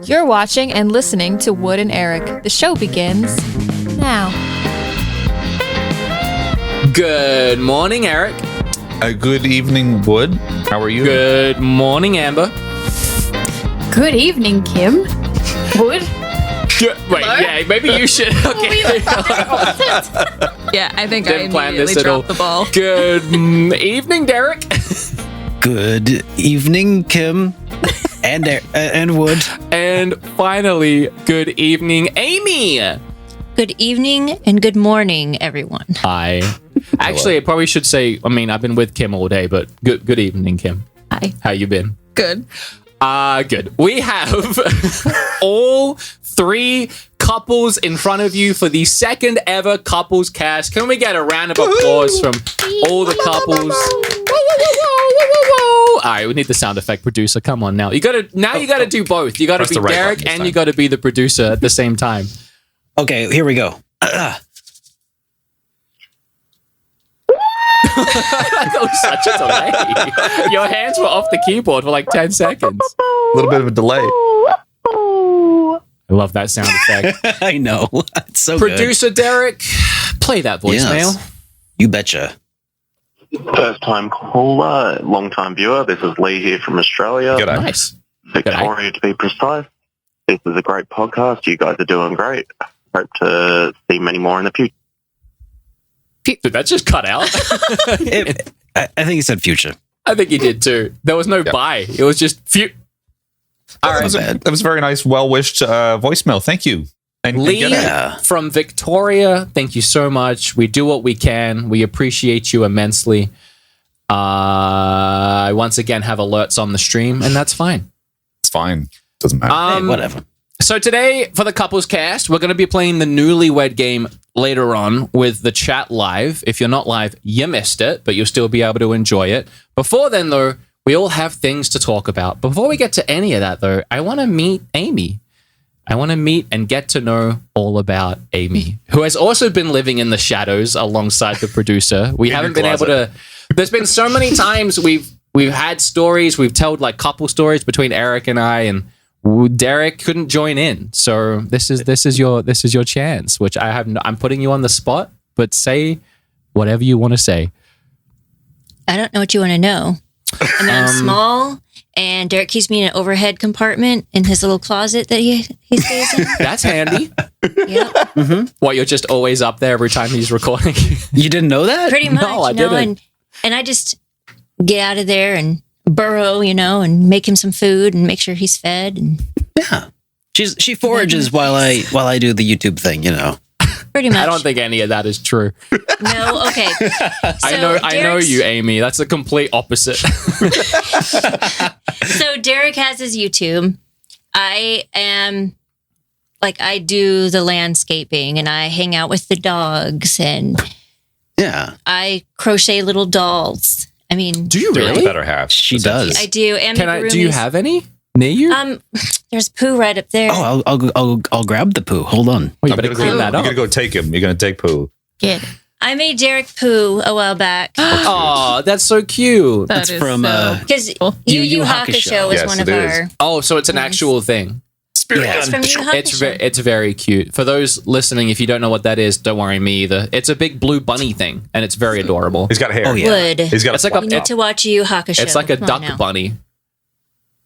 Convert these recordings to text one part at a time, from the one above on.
You're watching and listening to Wood and Eric. The show begins now. Good morning, Eric. Good evening, Wood. How are you? Good morning, Amber. Good evening, Kim. Wood? Wait, yeah, maybe you should. Okay. Yeah, I think Didn't I plan immediately this at all. dropped the ball. Good evening, Derek. Good evening, Kim and Wood. And finally, good evening, Amy. Good evening and good morning, everyone. Hi. Actually, I probably should say, I've been with Kim all day, but good evening, Kim. Hi. How you been? Good. Good. We have all three couples in front of you for the second ever couples cast. Can we get a round of applause from all the couples? All right, we need the sound effect producer. Come on now. You gotta do both. You gotta Press be the right Derek button this and you time. gotta be the producer at the same time. Okay, here we go. That was such a delay. Your hands were off the keyboard for like 10 seconds. A little bit of a delay. I love that sound effect. I know. It's so Producer Derek, play that good. voicemail. Yes. You betcha. First time caller, long time viewer. This is Lee here from Australia, G'day. Nice. Victoria to be precise. This is a great podcast. You guys are doing great. Hope to see many more in the future. Did that just cut out? I think he said future. I think you did too. There was no bye. It was just All right. That was a very nice, well-wished voicemail. Thank you. And Lee g'day. Yeah. from Victoria, thank you so much. We do what we can. We appreciate you immensely. I once again have alerts on the stream, and that's fine. It's fine. Doesn't matter. Hey, whatever. So today, for the couples cast, we're going to be playing the Newlywed game later on with the chat live. If you're not live, you missed it, but you'll still be able to enjoy it. Before then, though, we all have things to talk about. Before we get to any of that, though, I want to meet Amy. I want to meet and get to know all about Amy, who has also been living in the shadows alongside the producer. We haven't been able to. There's been so many times we've had stories. We've told like couple stories between Eric and I, and Derek couldn't join in. So this is your chance. Which I have. I'm putting you on the spot, but say whatever you want to say. I don't know what you want to know. I mean, I'm small, and Derek keeps me in an overhead compartment in his little closet that he stays in. That's handy. Yep, What, you're just always up there every time he's recording? You didn't know that? pretty much. No, I didn't. And I just get out of there and burrow, and make him some food and make sure he's fed, and Yeah. She forages while I do the YouTube thing, pretty much. I don't think any of that is true. No, okay. I know Derek's- you, Amy. That's the complete opposite. So Derek has his YouTube. I do the landscaping and I hang out with the dogs and Yeah. I crochet little dolls. I mean, Do you You really? better have. She does. I do. And Do you have any near you? There's poo right up there. Oh, I'll grab the poo. Hold on. Oh, you I'm better gonna clean go, that You're up. going to go take him. You're going to take poo. Good. I made Derek poo a while back Oh, that's so cute. That's is from because Yu Yu Yu Hakusho is Yes, one of it is. our. Oh, so it's an actual thing. Yeah. It's from Yu Yu Hakusho. It's very cute. For those listening, if you don't know what that is, don't worry, me either. It's a big blue bunny thing, and it's very adorable. He's got hair. Oh, yeah. Wood. He's got It's like a- You need to watch Yu Yu Hakusho. It's like a Come on duck now. bunny.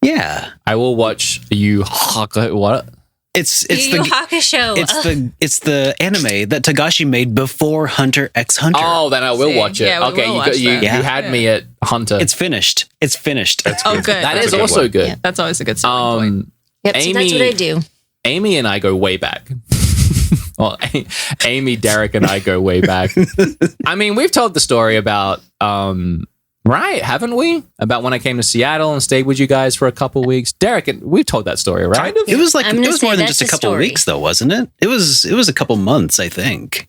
Yeah. I will watch you. What? It's Yu Yu the Hakusho. it's the anime that Tagashi made before Hunter x Hunter. Oh, then I will See. watch it. Yeah, we Okay, will you watch that. Yeah. had me at Hunter. It's finished. It's finished. Oh, good. That That's is a good also one. good. Yeah. That's always a good starting point. Yep, so that's Amy- what I do. Amy and I go way back. Well, Amy, Derek, and I go way back. I mean, we've told the story about, right, haven't we? About when I came to Seattle and stayed with you guys for a couple weeks. Derek, we've told that story, right? Kind of. It was like I'm it gonna was say more than that's just a a couple of story. weeks though, wasn't it? It was a couple months, I think.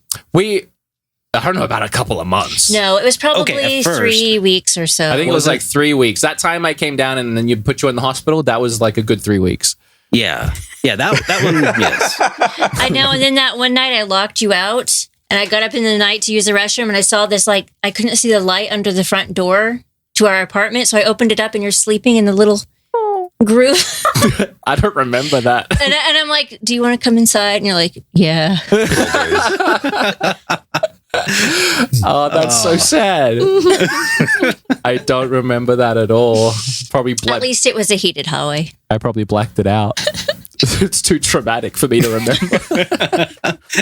I don't know about a couple of months. No, it was probably Okay, at first. 3 weeks or so. I think it was Was it? like 3 weeks. That time I came down and then you put you in the hospital, that was like a good 3 weeks. Yeah. Yeah, that one, yes. I know. And then that one night I locked you out and I got up in the night to use the restroom and I saw this, like, I couldn't see the light under the front door. to our apartment. So I opened it up and you're sleeping in the little groove. I don't remember that. And I'm like, do you want to come inside? And you're like, yeah. Oh, that's so sad. I don't remember that at all. At least it was a heated hallway. I probably blacked it out. It's too traumatic for me to remember.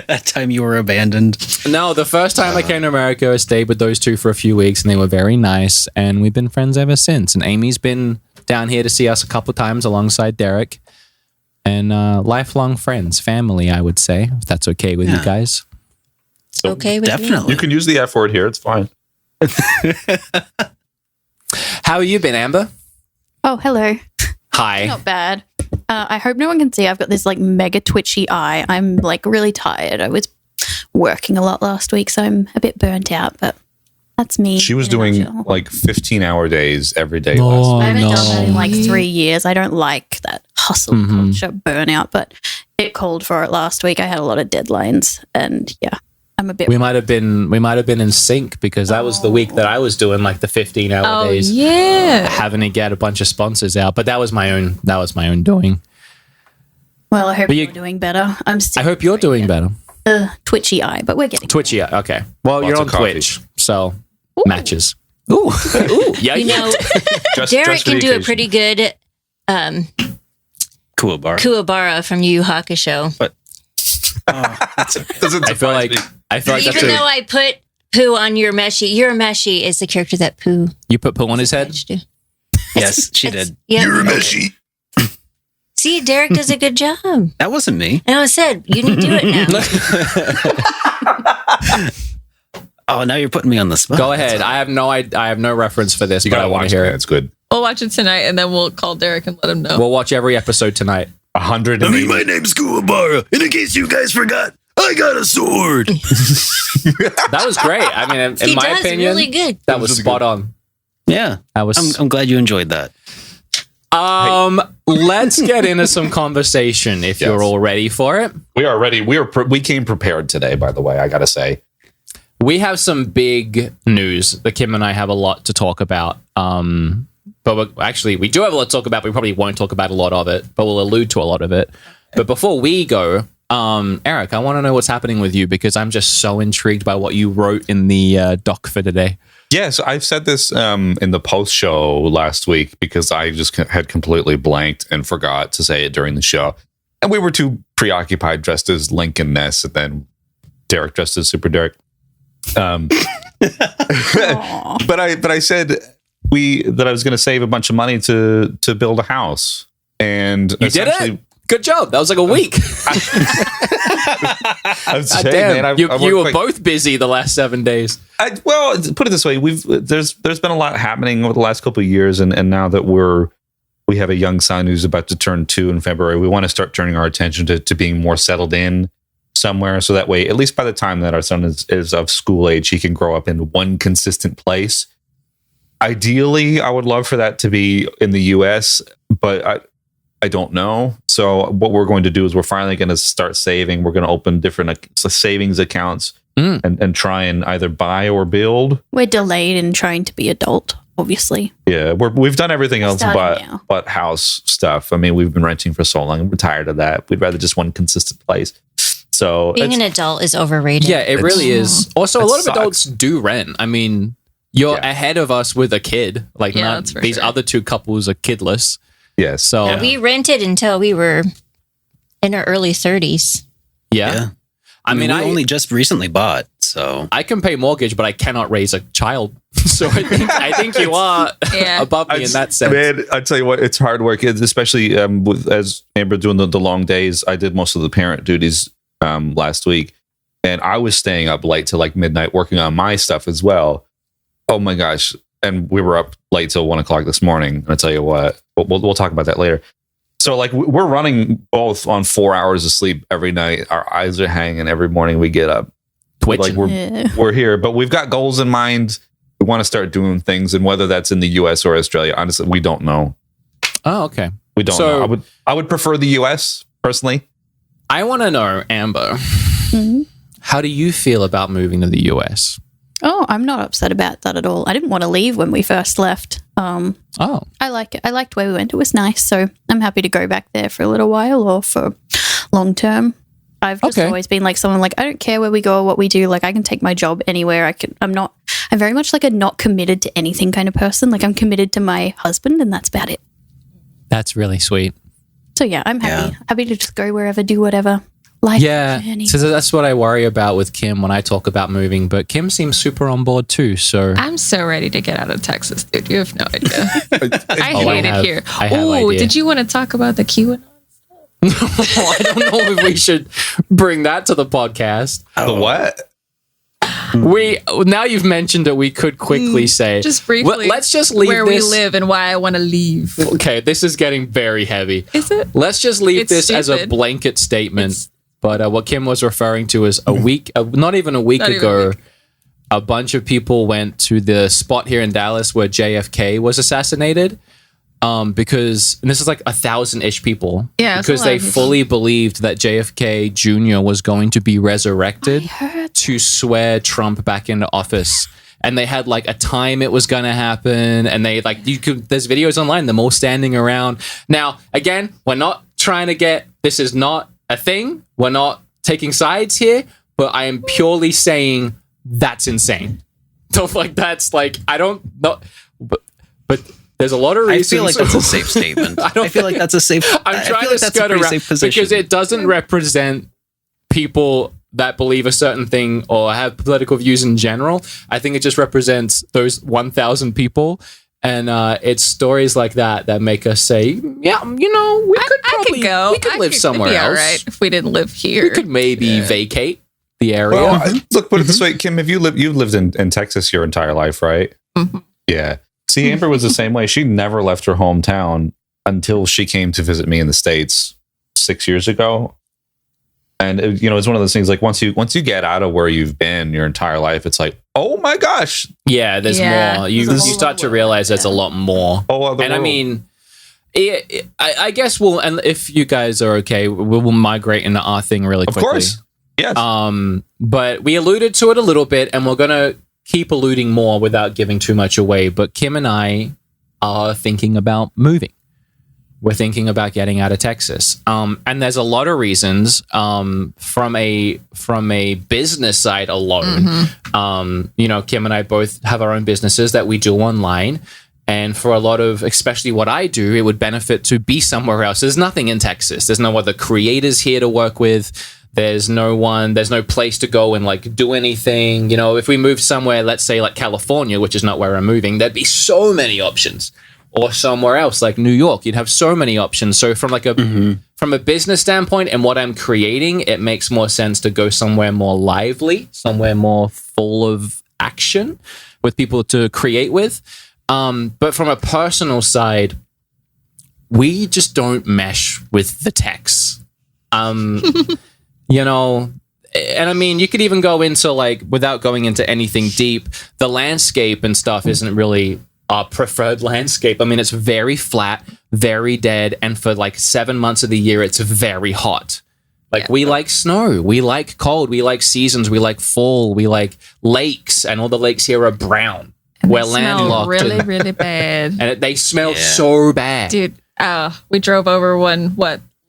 That time you were abandoned. No, the first time I came to America, I stayed with those two for a few weeks, and they were very nice, and we've been friends ever since. And Amy's been down here to see us a couple times alongside Derek, and lifelong friends, family, I would say, if that's okay with you guys. Okay with Definitely. You can use the F word here. It's fine. How have you been, Amber? Oh, hello. Hi. Not bad. I hope no one can see. I've got this like mega twitchy eye. I'm like really tired. I was working a lot last week, so I'm a bit burnt out, but that's me. She was in a doing nutshell. like 15-hour days every day Oh, last I week. haven't no. done that in like 3 years. I don't like that hustle culture burnout, but it called for it last week. I had a lot of deadlines, and yeah, I'm a bit. We might have been in sync because that was the week that I was doing like the 15-hour days. yeah. Having to get a bunch of sponsors out, but that was my own doing. Well, I hope But you- you're doing better. I'm still I hope you're doing better. twitchy eye, but we're getting Twitch, yeah, okay. Well, Lots you're on of coffee. Twitch, so matches. Ooh, yeah, You know, Just Derek for the can do a occasion. pretty good Kuwabara. Kuwabara from Yu Yu Hakusho. Doesn't I feel surprise like me. that's Even though I put Pooh on Urameshi is the character that Pooh you put Pooh on his head. managed to. Yes, she did. Yeah. Urameshi. See, Derek does a good job. And That wasn't me. I said, you need to do it now. Oh, now you're putting me on the spot. Go ahead. I have no reference for this, You but I gotta want watch to hear it. it. It's good. We'll watch it tonight and then we'll call Derek and let him know. We'll watch every episode tonight. 180. name's Kuwabara, and in case you guys forgot, I got a sword. That was great. I mean, in He my does opinion, really good. that was spot on. Yeah, That was. I'm glad you enjoyed that. Let's get into some conversation if you're all ready for it. We are ready. We came prepared today, by the way, I gotta say. We have some big news that Kim and I have a lot to talk about. But we do have a lot to talk about. We probably won't talk about a lot of it, but we'll allude to a lot of it. But before we go, Eric, I want to know what's happening with you because I'm just so intrigued by what you wrote in the doc for today. Yes, I've said this in the post show last week because I just had completely blanked and forgot to say it during the show. And we were too preoccupied dressed as Link and Ness, and then Derek dressed as Super Derek. But I said that I was going to save a bunch of money to build a house. And You did it? Good job. That was like a week. I'm saying, Damn, man, I you worked were like- both busy the last 7 days. well, put it this way: there's been a lot happening over the last couple of years, and now that we have a young son who's about to turn 2 in February, we want to start turning our attention to being more settled in somewhere, so that way, at least by the time that our son is of school age, he can grow up in one consistent place. Ideally, I would love for that to be in the U.S., but I don't know. So what we're going to do is we're finally going to start saving. We're going to open different savings accounts and try and either buy or build. We're delayed in trying to be adult, obviously. Yeah, we've done everything else Starting now. but house stuff. I mean, we've been renting for so long and we're tired of that. We'd rather just one consistent place. So Being an adult is overrated. Yeah, it really is. Also, a lot of sucks. adults do rent. I mean, you're ahead of us with a kid. Like, Yeah, that's for these sure. other two couples are kidless. yes. So, We rented until we were in our early 30s. yeah. Yeah. I mean, we I only just recently bought, so I can pay mortgage, but I cannot raise a child. So I think you are Yeah. above me in that sense. Man, I tell you what, it's hard work, especially as Amber doing the long days. I did most of the parent duties last week, and I was staying up late till like midnight working on my stuff as well. Oh my gosh! And we were up late till 1 o'clock this morning. And I tell you what, we'll talk about that later. So like we're running both on 4 hours of sleep every night. Our eyes are hanging every morning we get up. Twitching. Like we're here, but we've got goals in mind. We want to start doing things, and whether that's in the U.S. or Australia, honestly, we don't know. Oh, okay. We don't So- know. I would prefer the U.S. personally. I want to know, Amber, how do you feel about moving to the US? Oh, I'm not upset about that at all. I didn't want to leave when we first left. Oh, I like it. I liked where we went. It was nice. So I'm happy to go back there for a little while or for long term. I've just always been like someone like, I don't care where we go or what we do. Like I can take my job anywhere. I'm very much like a not committed to anything kind of person. Like I'm committed to my husband and that's about it. that's really sweet. So yeah, I'm happy to just go wherever, do whatever. Life journey. So that's what I worry about with Kim when I talk about moving. But Kim seems super on board too. So I'm so ready to get out of Texas, dude. You have no idea. I Oh, I hate have- it here. I have Oh, idea. did you want to talk about the QAnon? I don't know if we should bring that to the podcast. The what? We now you've mentioned it, we could quickly say Just briefly. Let's just leave where this. we live and why I want to leave. Okay, this is getting very heavy. Is it? Let's just leave It's this as a stupid. blanket statement. But what Kim was referring to is a week, not even a week Not even ago, a week. a bunch of people went to the spot here in Dallas where JFK was assassinated. Because and this is like 1,000-ish people. Yeah, it's a because lot they of people. fully believed that JFK Jr. was going to be resurrected to swear Trump back into office. And they had like a time it was going to happen, and they like there's videos online, them all standing around. Now, again, we're not trying to get this is not a thing. We're not taking sides here, but I am purely saying that's insane. So like that's like I don't know, but there's a lot of I reasons. feel like that's a safe statement. I feel like that's a safe. I'm I trying feel to like that's a skirt pretty around safe position. because it doesn't represent people that believe a certain thing or have political views in general. I think it just represents those 1,000 people. And it's stories like that that make us say, yeah, you know, we could probably go. we could live somewhere else. All right, if we didn't live here. We could maybe vacate the area. Well, look, put it this way, Kim. If you've lived in Texas your entire life, right? Mm-hmm. Yeah. See, Amber was the same way. She never left her hometown until she came to visit me in the States 6 years ago. And it's one of those things like once you get out of where you've been your entire life, it's like, oh my gosh, Yeah, there's Yeah, more. You there's a start to whole realize there's a lot more. whole other And I world. mean, I guess and if you guys are okay, we'll migrate into our thing really of quickly. course, yes. But we alluded to it a little bit, and we're gonna keep alluding more without giving too much away. But Kim and I are thinking about moving. We're thinking about getting out of Texas, and there's a lot of reasons. From a business side alone, Kim and I both have our own businesses that we do online. And for a lot of, especially what I do, it would benefit to be somewhere else. There's nothing in Texas. There's no other creators here to work with. There's no place to go and like do anything. If we moved somewhere, let's say like California, which is not where I'm moving, there'd be so many options. Or somewhere else like New York, you'd have so many options. So from like from a business standpoint and what I'm creating, it makes more sense to go somewhere more lively, somewhere more full of action with people to create with. But from a personal side, we just don't mesh with the techs. And I mean, you could even go into like, without going into anything deep, the landscape and stuff isn't really our preferred landscape. I mean, it's very flat, very dead. And for like 7 months of the year, it's very hot. Like we like snow, we like cold, we like seasons, we like fall, we like lakes, and all the lakes here are brown. We're landlocked. really, and, really bad. and they smell so bad. Dude, we drove over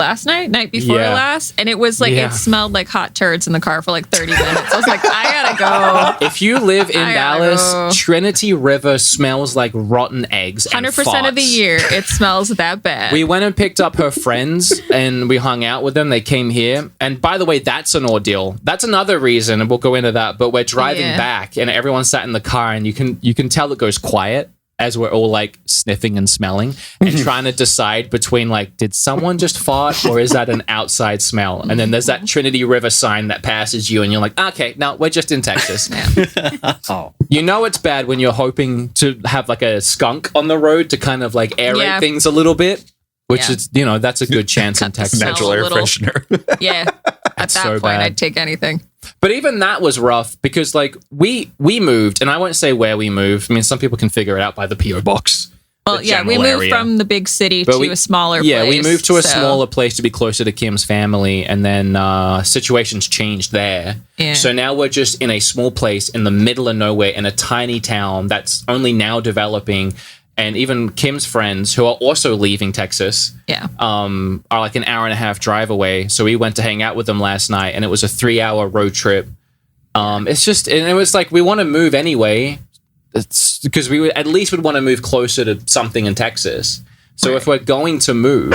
last night before Yeah. last, and it was like Yeah. it smelled like hot turds in the car for like 30 minutes. I was like, I gotta go. If you live in I gotta Dallas, go. Trinity River smells like rotten eggs. 100% of the year, it smells that bad. We went and picked up her friends and we hung out with them. They came here. And by the way, that's an ordeal. That's another reason, and we'll go into that. But we're driving Yeah. back and everyone sat in the car, and you can tell it goes quiet as we're all like sniffing and smelling and trying to decide between like, did someone just fart or is that an outside smell? And then there's that Trinity River sign that passes you and you're like, okay, no, we're just in Texas. Oh, You know it's bad when you're hoping to have like a skunk on the road to kind of like aerate Yeah. things a little bit, which Yeah. is, that's a good chance in Cut the Texas. smell. Natural a air little. freshener. Yeah. At that so point, bad. I'd take anything. But even that was rough because like we moved, and I won't say where we moved. I mean, some people can figure it out by the PO box. Well, yeah, we general moved area. from the big city But to a smaller place. Yeah, we moved to a so- smaller place to be closer to Kim's family, and then situations changed there. Yeah. So now we're just in a small place in the middle of nowhere in a tiny town that's only now developing. And even Kim's friends, who are also leaving Texas, Yeah. are like an hour and a half drive away. So we went to hang out with them last night, and it was a 3-hour road trip. It's just, and it was like, we want to move anyway. It's because we would, at least would want to move closer to something in Texas. So if we're going to move,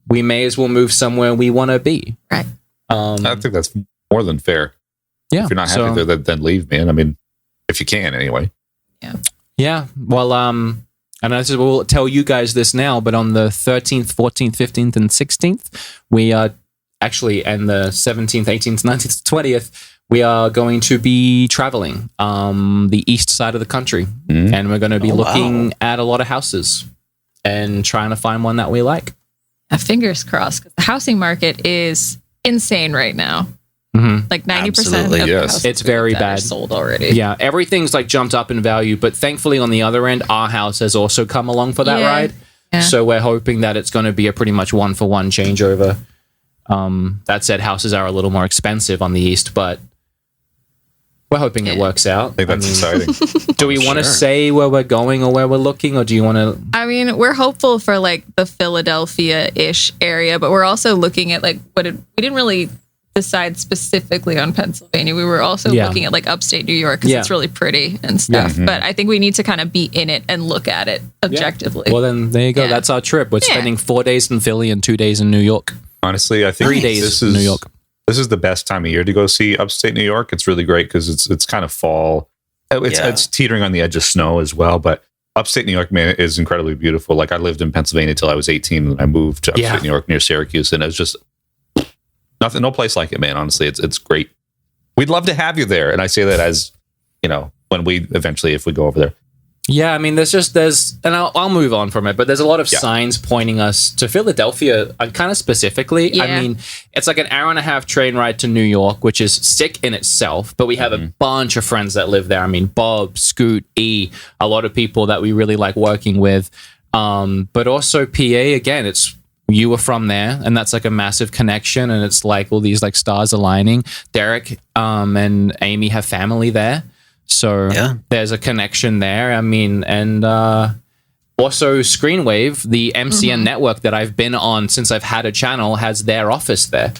we may as well move somewhere we want to be. Right. I think that's more than fair. Yeah. If you're not happy there, then leave, man. I mean, if you can, anyway. Yeah. Well, and we'll tell you guys this now, but on the 13th, 14th, 15th, and 16th, we are actually, and the 17th, 18th, 19th, 20th, we are going to be traveling the east side of the country. And we're going to be looking at a lot of houses and trying to find one that we like. Fingers crossed, because the housing market is insane right now. Like 90% Absolutely, of yes. the houses It's very that are bad. sold already. Yeah, everything's like jumped up in value, but thankfully on the other end, our house has also come along for that Yeah. ride. Yeah. So we're hoping that it's going to be a pretty much 1-for-1 changeover. That said, houses are a little more expensive on the east, but we're hoping it works out. I think that's exciting. Do we want to say where we're going or where we're looking, or do you want to? I mean, we're hopeful for like the Philadelphia-ish area, but we're also looking at like we didn't really decide specifically on Pennsylvania. We were also Yeah. looking at like upstate New York because Yeah. it's really pretty and stuff. But I think we need to kind of be in it and look at it objectively. Well, then there you go. Yeah. That's our trip. We're spending 4 days in Philly and 2 days in New York. Honestly, I think 3 days this in is New York. This is the best time of year to go see upstate New York. It's really great because it's kind of fall. It's teetering on the edge of snow as well, but upstate New York, man, is incredibly beautiful. Like I lived in Pennsylvania till I was 18, and I moved to upstate New York near Syracuse, and it's just nothing, no place like it, man. Honestly, it's great. We'd love to have you there, and I say that as when we eventually, if we go over there. Yeah, I mean, and I'll move on from it, but there's a lot of signs pointing us to Philadelphia, kind of specifically. Yeah. I mean, it's like an hour and a half train ride to New York, which is sick in itself, but we have a bunch of friends that live there. I mean, Bob, Scoot, E, a lot of people that we really like working with. But also PA, again, you were from there, and that's like a massive connection, and it's like all these like stars aligning. Derek and Amy have family there. So there's a connection there. I mean, and also Screenwave, the MCN network that I've been on since I've had a channel, has their office there.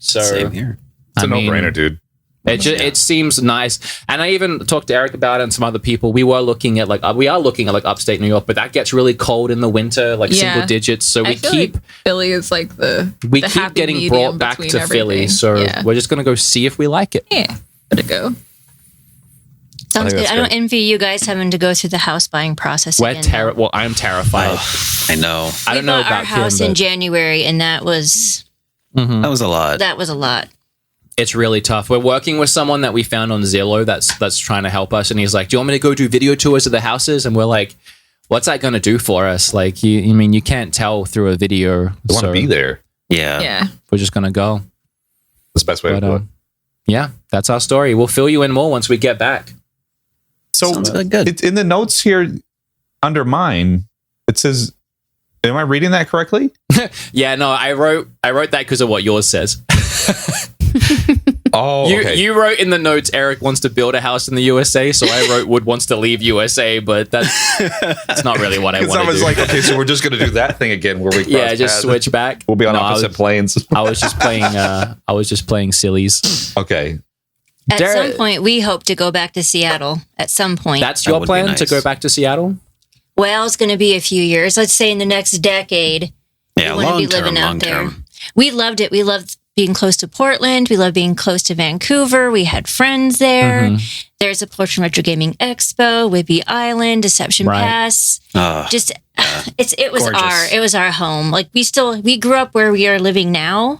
So Same here. It's a no-brainer, dude. It seems nice. And I even talked to Eric about it and some other people. We are looking at like upstate New York, but that gets really cold in the winter, like single digits. So I feel like Philly is like the keep happy getting medium brought back between to Philly. everything. So Yeah. we're just gonna go see if we like it. Yeah, let it go. Sounds good. that's I don't envy you guys having to go through the house buying process We're again. Well, I'm terrified. I know. I don't know We bought about our house Kim, in but January, and that was That was a lot. a lot. it's really tough. We're working with someone that we found on Zillow that's trying to help us, and he's like, "Do you want me to go do video tours of the houses?" And we're like, "What's that going to do for us? Like, you can't tell through a video. You want to be there. Yeah. Yeah. We're just gonna go." That's the best way to do it. Yeah, that's our story. We'll fill you in more once we get back. So Sounds really good. It's in the notes here under mine, it says, am I reading that correctly? Yeah, no, I wrote that because of what yours says. Oh, okay. You wrote in the notes Eric wants to build a house in the USA, so I wrote Wood wants to leave USA, but that's not really what I Because want I to was do. like, okay, so we're just going to do that thing again where we cross Yeah, just paths. switch back. We'll be on No, opposite planes. I was just playing. I was just playing sillies. Okay. At some point, we hope to go back to Seattle. At some point, That's your would be plan nice. to go back to Seattle? well, it's going to be a few years. Let's say in the next decade. Yeah, we want to be living out there. We loved it. We loved being close to Portland. We loved being close to Vancouver. We had friends there. There's a Portland Retro Gaming Expo, Whidbey Island, Deception Right. Pass. Just It was gorgeous. our home. Like we grew up where we are living now,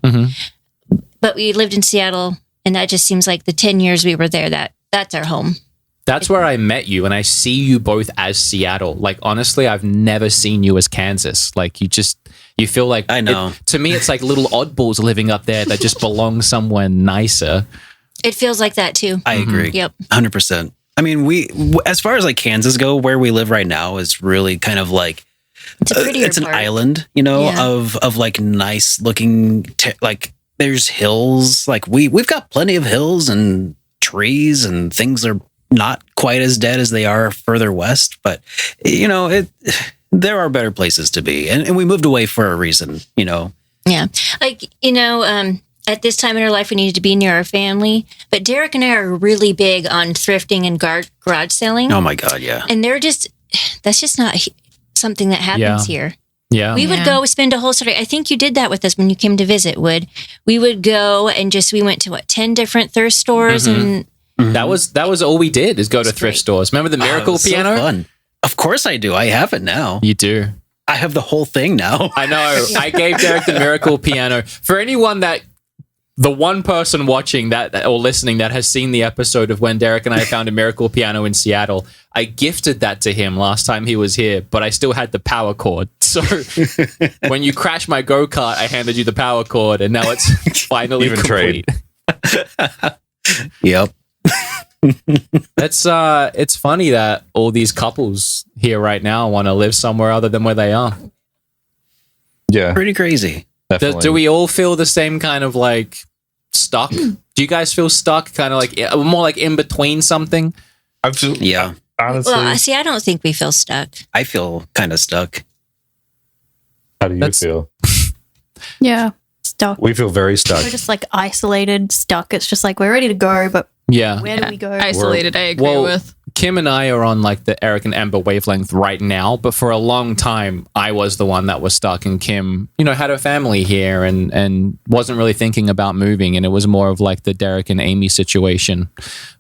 but we lived in Seattle, and that just seems like the 10 years we were there. That's our home. That's where I met you, and I see you both as Seattle. Like, honestly, I've never seen you as Kansas. Like, you feel like I know. to me, it's like little oddballs living up there that just belong somewhere nicer. It feels like that too. I agree. Yep. 100%. I mean, as far as like Kansas go, where we live right now is really kind of like It's a prettier it's an park. island, Yeah. of like nice looking, like there's hills. Like we've got plenty of hills and trees, and things are not quite as dead as they are further west. But there are better places to be, and we moved away for a reason. Yeah. Like, at this time in our life, we needed to be near our family. But Derek and I are really big on thrifting and garage selling. Oh my God, yeah. And that's just not something that happens here. Yeah. We would go spend a whole Saturday. I think you did that with us when you came to visit, Wood. We would go and we went to 10 different thrift stores and That was all we did is go to That's thrift great. stores. Remember the Oh, it Miracle was so piano? fun. Of course I do. I have it now. You do. I have the whole thing now. I know. I gave Derek the Miracle piano. For anyone the one person watching that or listening that has seen the episode of when Derek and I found a Miracle piano in Seattle, I gifted that to him last time he was here, but I still had the power cord. So when you crashed my go-kart, I handed you the power cord, and now it's finally Even complete. trade. Yep. It's funny that all these couples here right now want to live somewhere other than where they are. Yeah, Pretty crazy. definitely. Do we all feel the same kind of like stuck? Do you guys feel stuck? Kind of like more like in between something? I've just, Yeah. honestly, well, see, I don't think we feel stuck. I feel kind of stuck. how do you That's- feel? Yeah, stuck. We feel very stuck. We're just like isolated, stuck. It's just like we're ready to go, but Yeah. where do we go? Isolated, I agree Well, with. Kim and I are on like the Eric and Amber wavelength right now, but for a long time, I was the one that was stuck, and Kim, had her family here and wasn't really thinking about moving, and it was more of like the Derek and Amy situation.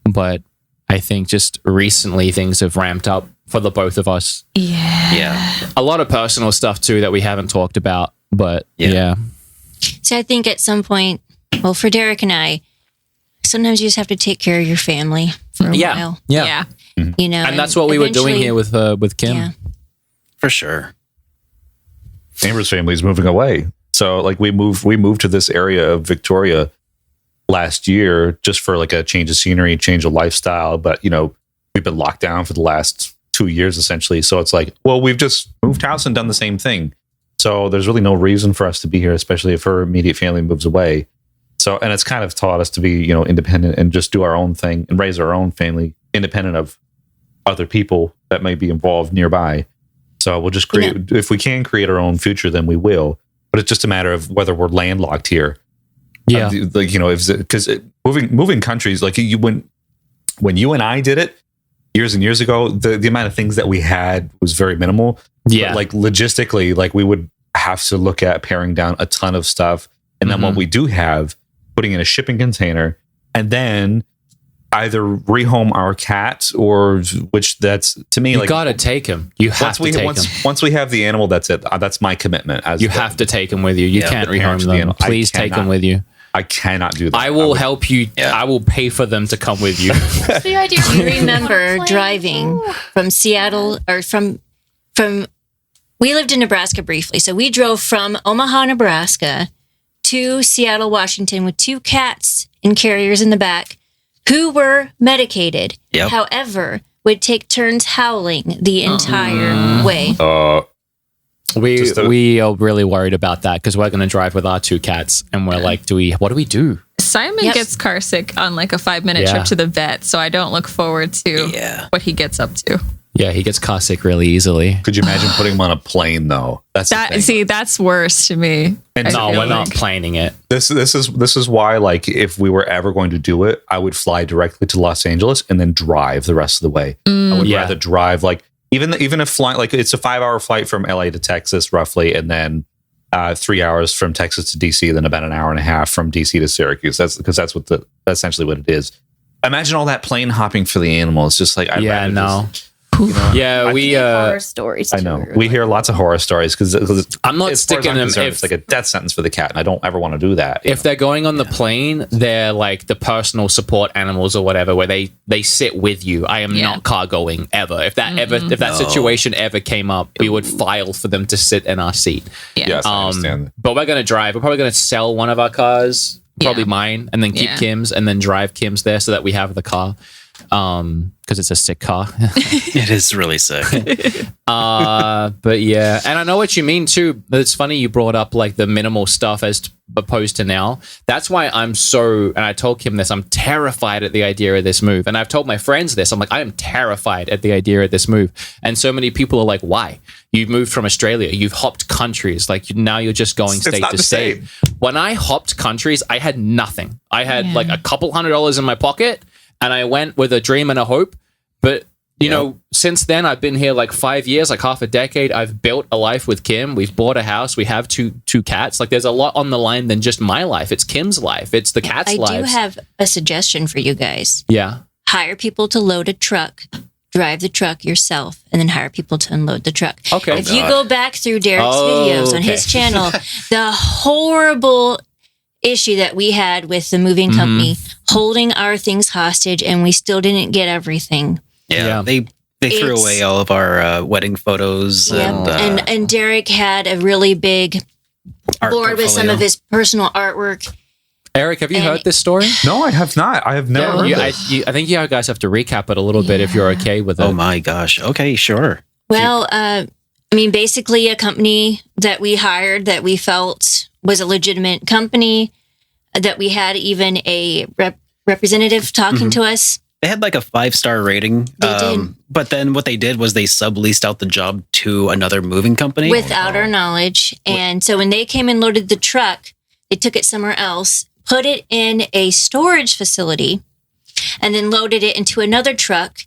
But I think just recently things have ramped up for the both of us. Yeah. A lot of personal stuff too that we haven't talked about, but yeah. So I think at some point, well, for Derek and I, sometimes you just have to take care of your family for a while. Yeah. And that's what we were doing here with Kim. Yeah. For sure. Amber's family is moving away. So like we moved to this area of Victoria last year just for like a change of scenery, change of lifestyle. But we've been locked down for the last 2 years essentially. So it's like, well, we've just moved house and done the same thing. So there's really no reason for us to be here, especially if her immediate family moves away. So, and it's kind of taught us to be, independent and just do our own thing and raise our own family independent of other people that may be involved nearby. So we'll just create, if we can create our own future, then we will. But it's just a matter of whether we're landlocked here. Yeah. Because moving countries, like when you and I did it years and years ago, the amount of things that we had was very minimal. Yeah. But like logistically, like we would have to look at paring down a ton of stuff. And then what we do have, putting in a shipping container, and then either rehome our cat or which that's to me You like gotta take him. You have to take him. once we have the animal, that's it. That's my commitment. You have to take him with you. You can't the parents rehome of the them. animal. I Please take them cannot. with you. I cannot do that. I will would- help you. Yeah. I will pay for them to come with you. What's the idea? Do you remember driving from Seattle or from we lived in Nebraska briefly. So we drove from Omaha, Nebraska to Seattle, Washington with 2 cats and carriers in the back who were medicated. Yep. However, would take turns howling the entire way. We are really worried about that because we're going to drive with our 2 cats, and we're like, what do we do? Simon Yep. gets car sick on like a 5-minute Yeah. trip to the vet, so I don't look forward to Yeah. what he gets up to. Yeah, he gets car sick really easily. Could you imagine putting him on a plane though? That's the thing. See, that's worse to me. And I No, feel we're not like. planning it. This is why, like, if we were ever going to do it, I would fly directly to Los Angeles and then drive the rest of the way. I would Yeah. rather drive, like, even if flying, like, it's a 5-hour flight from LA to Texas roughly, and then 3 hours from Texas to DC, then about an hour and a half from DC to Syracuse. That's that's essentially what it is. Imagine all that plane hopping for the animals. Just like I'd Yeah, rather no. just- Yeah, we. horror stories. I know too. we hear lots of horror stories because I'm not as far as sticking I'm them. concerned, If it's like a death sentence for the cat, and I don't ever want to do that. if they're going on the plane, they're like the personal support animals or whatever, where they sit with you. I am not cargoing ever. If that situation ever came up, we would file for them to sit in our seat. yes, I understand. But we're gonna drive. We're probably gonna sell one of our cars, probably mine, and then keep Yeah. Kim's, and then drive Kim's there so that we have the car. because it's a sick car. It is really sick. But yeah, and I know what you mean too. It's funny you brought up like the minimal stuff as opposed to now. That's why I'm so, and I told Kim this, I'm terrified at the idea of this move. And I've told my friends this. I'm like, I am terrified at the idea of this move. And so many people are like, why? You've moved from Australia. You've hopped countries. Like now you're just going state to state. When I hopped countries, I had nothing. I had like a couple $100 in my pocket and I went with a dream and a hope. But you know, since then, I've been here like 5 years, like half a decade. I've built a life with Kim. We've bought a house. We have two cats. Like there's a lot on the line than just my life. It's Kim's life. It's the cat's life. I do have a suggestion for you guys. Yeah. Hire people to load a truck, drive the truck yourself, and then hire people to unload the truck. Okay. If you go back through Derek's videos on his channel, the horrible issue that we had with the moving company holding our things hostage and we still didn't get everything. Yeah. They threw away all of our wedding photos. Yeah. And Derek had a really big board with some of his personal artwork. Eric, have you heard this story? No, I have not. I have never heard this. I think you guys have to recap it a little bit if you're okay with it. Oh my gosh. Okay, sure. Well, I mean, basically a company that we hired that we felt was a legitimate company, that we had even a representative talking to us. They had like a 5-star rating. They did. But then what they did was they subleased out the job to another moving company. Without our knowledge. And so when they came and loaded the truck, they took it somewhere else, put it in a storage facility, and then loaded it into another truck.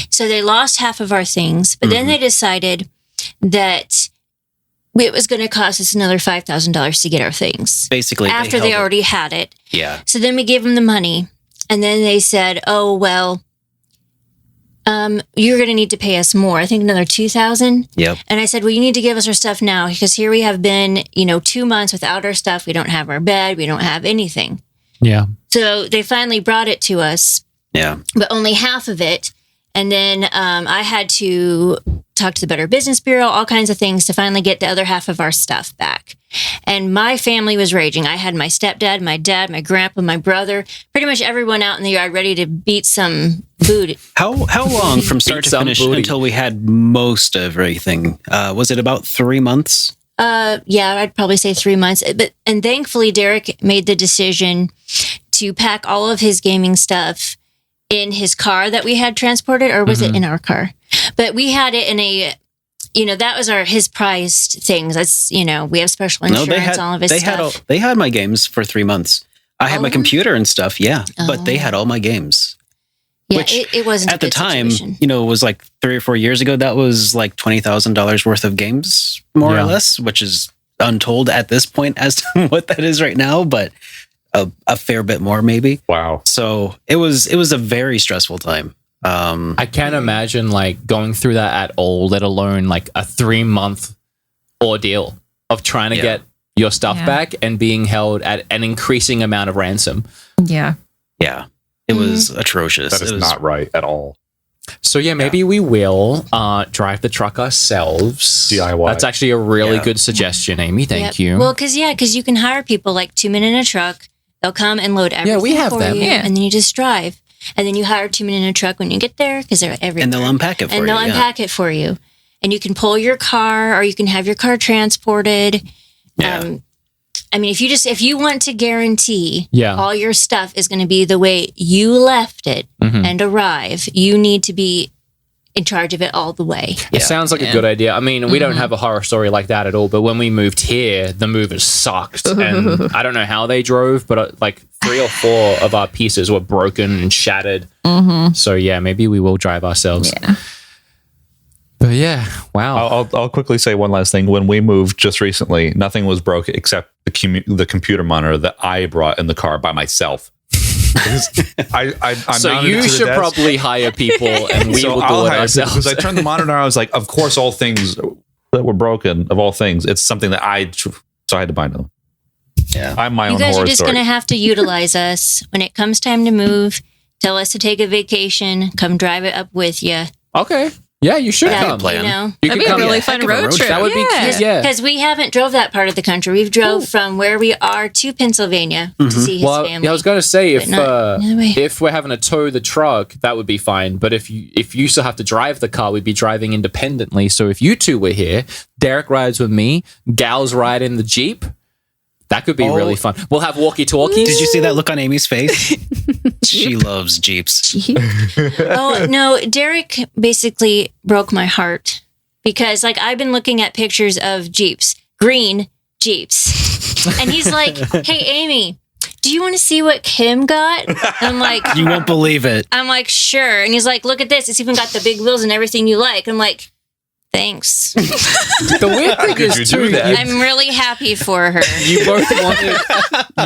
So they lost half of our things. But then they decided that it was going to cost us another $5,000 to get our things. Basically. After they already had it. Yeah. So then we gave them the money. And then they said, oh, well, you're going to need to pay us more. I think another $2,000. Yep. And I said, well, you need to give us our stuff now because here we have been, 2 months without our stuff. We don't have our bed. We don't have anything. Yeah. So they finally brought it to us. Yeah. But only half of it. And then I had to talk to the Better Business Bureau, all kinds of things to finally get the other half of our stuff back. And my family was raging. I had my stepdad, my dad, my grandpa, my brother, pretty much everyone out in the yard ready to beat some booty. How long from start to finish until we had most of everything? Was it about 3 months? Yeah, I'd probably say 3 months. And thankfully, Derek made the decision to pack all of his gaming stuff in his car that we had transported, or was it in our car? But we had it in a, that was his prized things. That's, we have special insurance, all of his stuff. They had my games for 3 months. I had my computer and stuff, but they had all my games. Yeah, which it wasn't at the time, it was like 3 or 4 years ago. That was like $20,000 worth of games, more or less, which is untold at this point as to what that is right now, but a fair bit more maybe. Wow. So it was a very stressful time. I can't imagine like going through that at all, let alone like a 3-month ordeal of trying to get your stuff back and being held at an increasing amount of ransom. Yeah. Yeah. It was atrocious. That is not right at all. So maybe we will drive the truck ourselves. DIY. That's actually a really good suggestion, Amy. Thank you. Well, because you can hire people like 2 men in a truck. They'll come and load everything we have for them. you, and then you just drive. And then you hire 2 men in a truck when you get there because they're everywhere. And they'll unpack it for you. And they'll unpack it for you. And you can pull your car or you can have your car transported. Yeah. I mean, if you want to guarantee all your stuff is going to be the way you left it and arrive, you need to be in charge of it all the way. It sounds like a good idea. I mean, we don't have a horror story like that at all, but when we moved here, the movers sucked. And I don't know how they drove, but like 3 or 4 of our pieces were broken and shattered. So maybe we will drive ourselves. Yeah. But wow. I'll quickly say one last thing. When we moved just recently, nothing was broke except the computer monitor that I brought in the car by myself. I'm so you should probably hire people and we will do it ourselves. Because I turned the monitor on, I was like, of course, all things that were broken, of all things, it's something that so I had to buy them. Yeah. I'm my you own guys horror are just story. going to have to utilize us. When it comes time to move, tell us to take a vacation, come drive it up with you. Okay. Yeah, you should Yeah, come. plan. you know, You That'd could be a come. really Yeah. fun Heck of a road road trip. That would be yeah. yeah. because we haven't drove that part of the country. We've drove from where we are to Pennsylvania to see his Well, family. yeah, I was going to say if But not- no way. if we're having to tow the truck, that would be fine. But if you still have to drive the car, we'd be driving independently. So if you two were here, Derek rides with me, Gals ride in the Jeep. That could be Oh. really fun. We'll have walkie-talkies. Did you see that look on Amy's face? She loves Jeeps. Oh no, Derek basically broke my heart because like I've been looking at pictures of Jeeps, green Jeeps. And he's like, "Hey Amy, do you want to see what Kim got?" And I'm like, You won't believe it. "Sure." And he's like, "Look at this. It's even got the big wheels and everything you like." I'm like, "Thanks. The weird thing could is you too do that? I'm really happy for her." you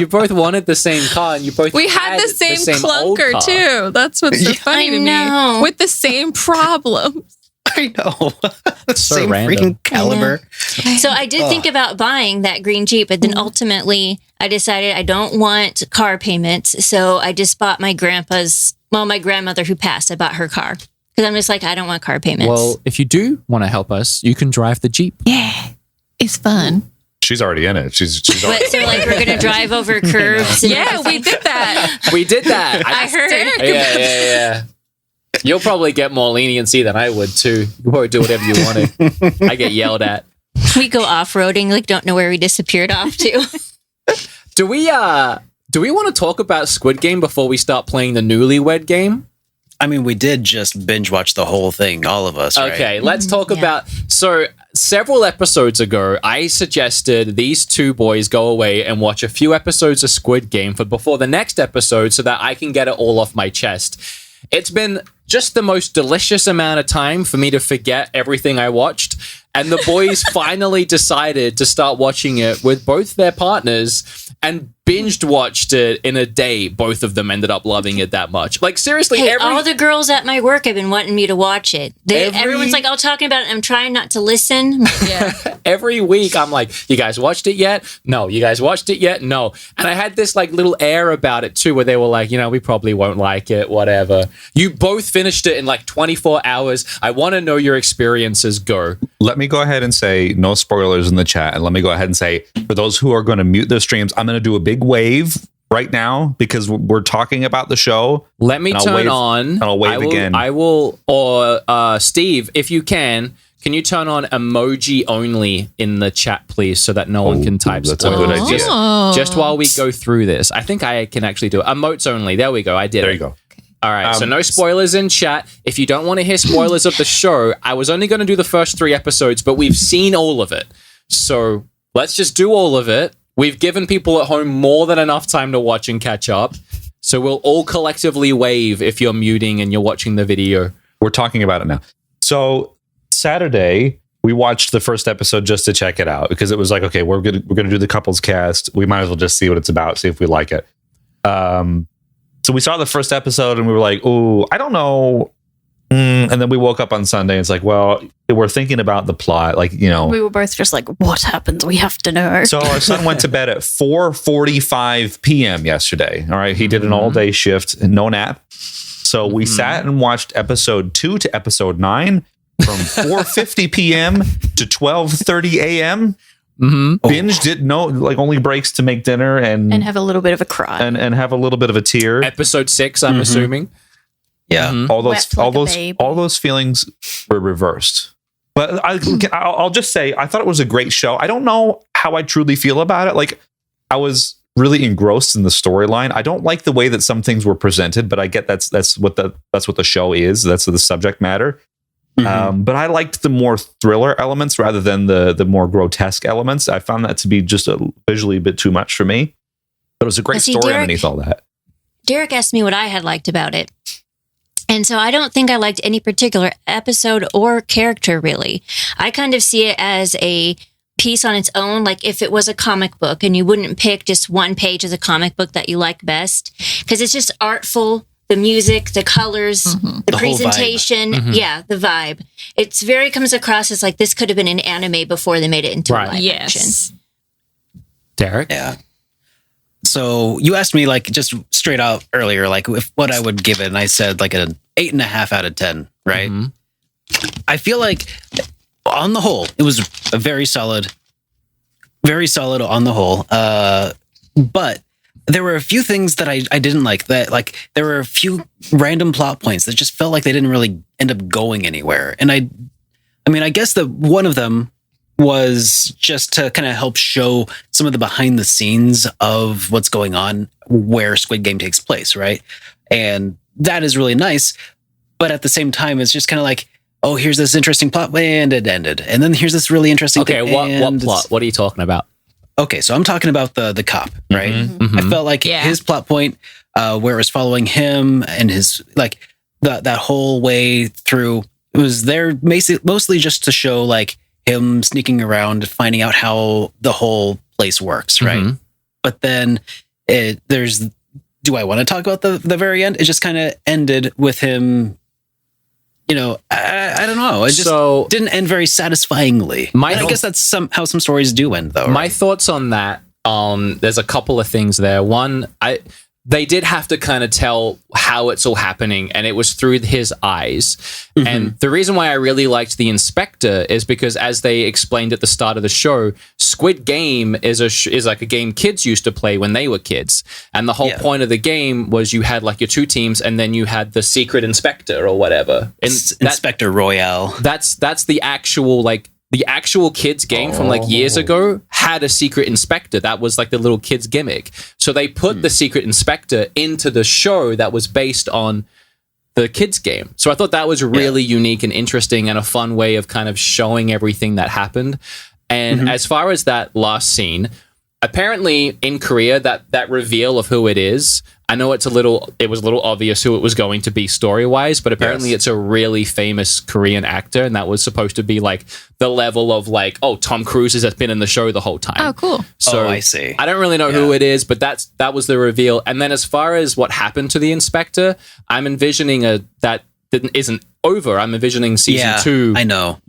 both wanted the same car, and you both We had the same old clunker car. too. That's what's so funny I to know. me. With the same problems. I know. So Same random. freaking caliber. So I did think about buying that green Jeep, but then ultimately I decided I don't want car payments. So I just bought my grandmother who passed, I bought her car. Because I'm just like, I don't want car payments. Well, if you do want to help us, you can drive the Jeep. Yeah. It's fun. She's already in it. She's but already. so like we're gonna drive over curves. And Yeah, we did that. We did that. I heard. Yeah. You'll probably get more leniency than I would too. You probably do whatever you wanted. I get yelled at. We go off roading, like don't know where we disappeared off to. Do we want to talk about Squid Game before we start playing the Newlywed Game? I mean, we did just binge watch the whole thing, all of us, right? Okay, let's talk Yeah. about. So, several episodes ago, I suggested these two boys go away and watch a few episodes of Squid Game before the next episode so that I can get it all off my chest. It's been just the most delicious amount of time for me to forget everything I watched. And the boys finally decided to start watching it with both their partners and binged watched it in a day. Both of them ended up loving it that much. Like, seriously, Hey, all the girls at my work have been wanting me to watch it. Everyone's like, "Oh, talking about it." I'm trying not to listen. Yeah. every week I'm like, you guys watched it yet? No. You guys watched it yet? No. And I had this like little air about it too, where they were like, we probably won't like it, whatever. You both finished it in like 24 hours. I want to know your experiences. Go. Let me go ahead and say no spoilers in the chat. And let me go ahead and say, for those who are going to mute their streams, I'm going to do a big wave right now because we're talking about the show. Let me And I'll turn wave- on. and I'll wave again. I will, or Steve, if you can you turn on emoji only in the chat, please, so that no one can type that's a spoilers. good idea. Just while we go through this. I think I can actually do it. Emotes only. There we go. I did There it. you go. All right, so no spoilers in chat. If you don't want to hear spoilers of the show, I was only going to do the first 3 episodes, but we've seen all of it. So let's just do all of it. We've given people at home more than enough time to watch and catch up. So we'll all collectively wave if you're muting and you're watching the video. We're talking about it now. So Saturday, we watched the first episode just to check it out because it was like, okay, we're gonna do the couples cast. We might as well just see what it's about, see if we like it. So we saw the first episode and we were like, oh, I don't know. And then we woke up on Sunday and it's like, well, we're thinking about the plot, like, We were both just like, what happens? We have to know. So our son went to bed at 4:45 p.m. yesterday. All right. He did an all-day shift, no nap. So we sat and watched episode 2 to episode 9 from 4:50 p.m. to 12:30 a.m. Binged it, only breaks to make dinner and have a little bit of a cry. and have a little bit of a tear. Episode 6, I'm assuming. Yeah. All Wept like a baby. all those feelings were reversed. But I'll just say I thought it was a great show. I don't know how I truly feel about it. Like I was really engrossed in the storyline. I don't like the way that some things were presented, but I get that's what the show is. That's the subject matter. But I liked the more thriller elements rather than the more grotesque elements. I found that to be just visually a bit too much for me. But it was a great See, story Derek- underneath all that. Derek asked me what I had liked about it. And so I don't think I liked any particular episode or character, really. I kind of see it as a piece on its own, like if it was a comic book and you wouldn't pick just one page as a comic book that you like best, because it's just artful, the music, the colors, the The whole vibe. presentation. Yeah, the vibe. It's very comes across as like this could have been an anime before they made it into Right. a live action. Yes. Derek? Yeah. So you asked me like just straight out earlier, like what I would give it, and I said like an 8.5 out of 10, right? I feel like on the whole, it was a very solid on the whole. But there were a few things that I didn't like. That like there were a few random plot points that just felt like they didn't really end up going anywhere. And I mean, I guess that one of them was just to kind of help show some of the behind the scenes of what's going on where Squid Game takes place, right? And that is really nice. But at the same time, it's just kind of like, oh, here's this interesting plot, and it ended. And then here's this really interesting thing. Okay, what plot? What are you talking about? Okay, so I'm talking about the cop, right? Mm-hmm. I felt like his plot point, where it was following him and his like that whole way through, it was there mostly just to show like him sneaking around, finding out how the whole place works, right? Mm-hmm. But then do I want to talk about the very end? It just kind of ended with him. You know, I don't know. It just didn't end very satisfyingly. I guess that's how some stories do end, though. My thoughts on that, there's a couple of things there. One, they did have to kind of tell how it's all happening, and it was through his eyes. Mm-hmm. And the reason why I really liked the inspector is because, as they explained at the start of the show, Squid Game is like a game kids used to play when they were kids. And the whole point of the game was you had like your two teams, and then you had the secret inspector or whatever. Inspector Royale. That's the actual kids game from like years ago had a secret inspector. That was like the little kids gimmick. So they put the secret inspector into the show that was based on the kids game. So I thought that was really unique and interesting and a fun way of kind of showing everything that happened. And as far as that last scene, apparently in Korea, that reveal of who it is, I know it was a little obvious who it was going to be story-wise, but apparently it's a really famous Korean actor, and that was supposed to be like the level of like, oh, Tom Cruise has been in the show the whole time. Oh, cool. So I see. I don't really know who it is, but that was the reveal. And then as far as what happened to the inspector, I'm envisioning that isn't over. I'm envisioning season 2. I know.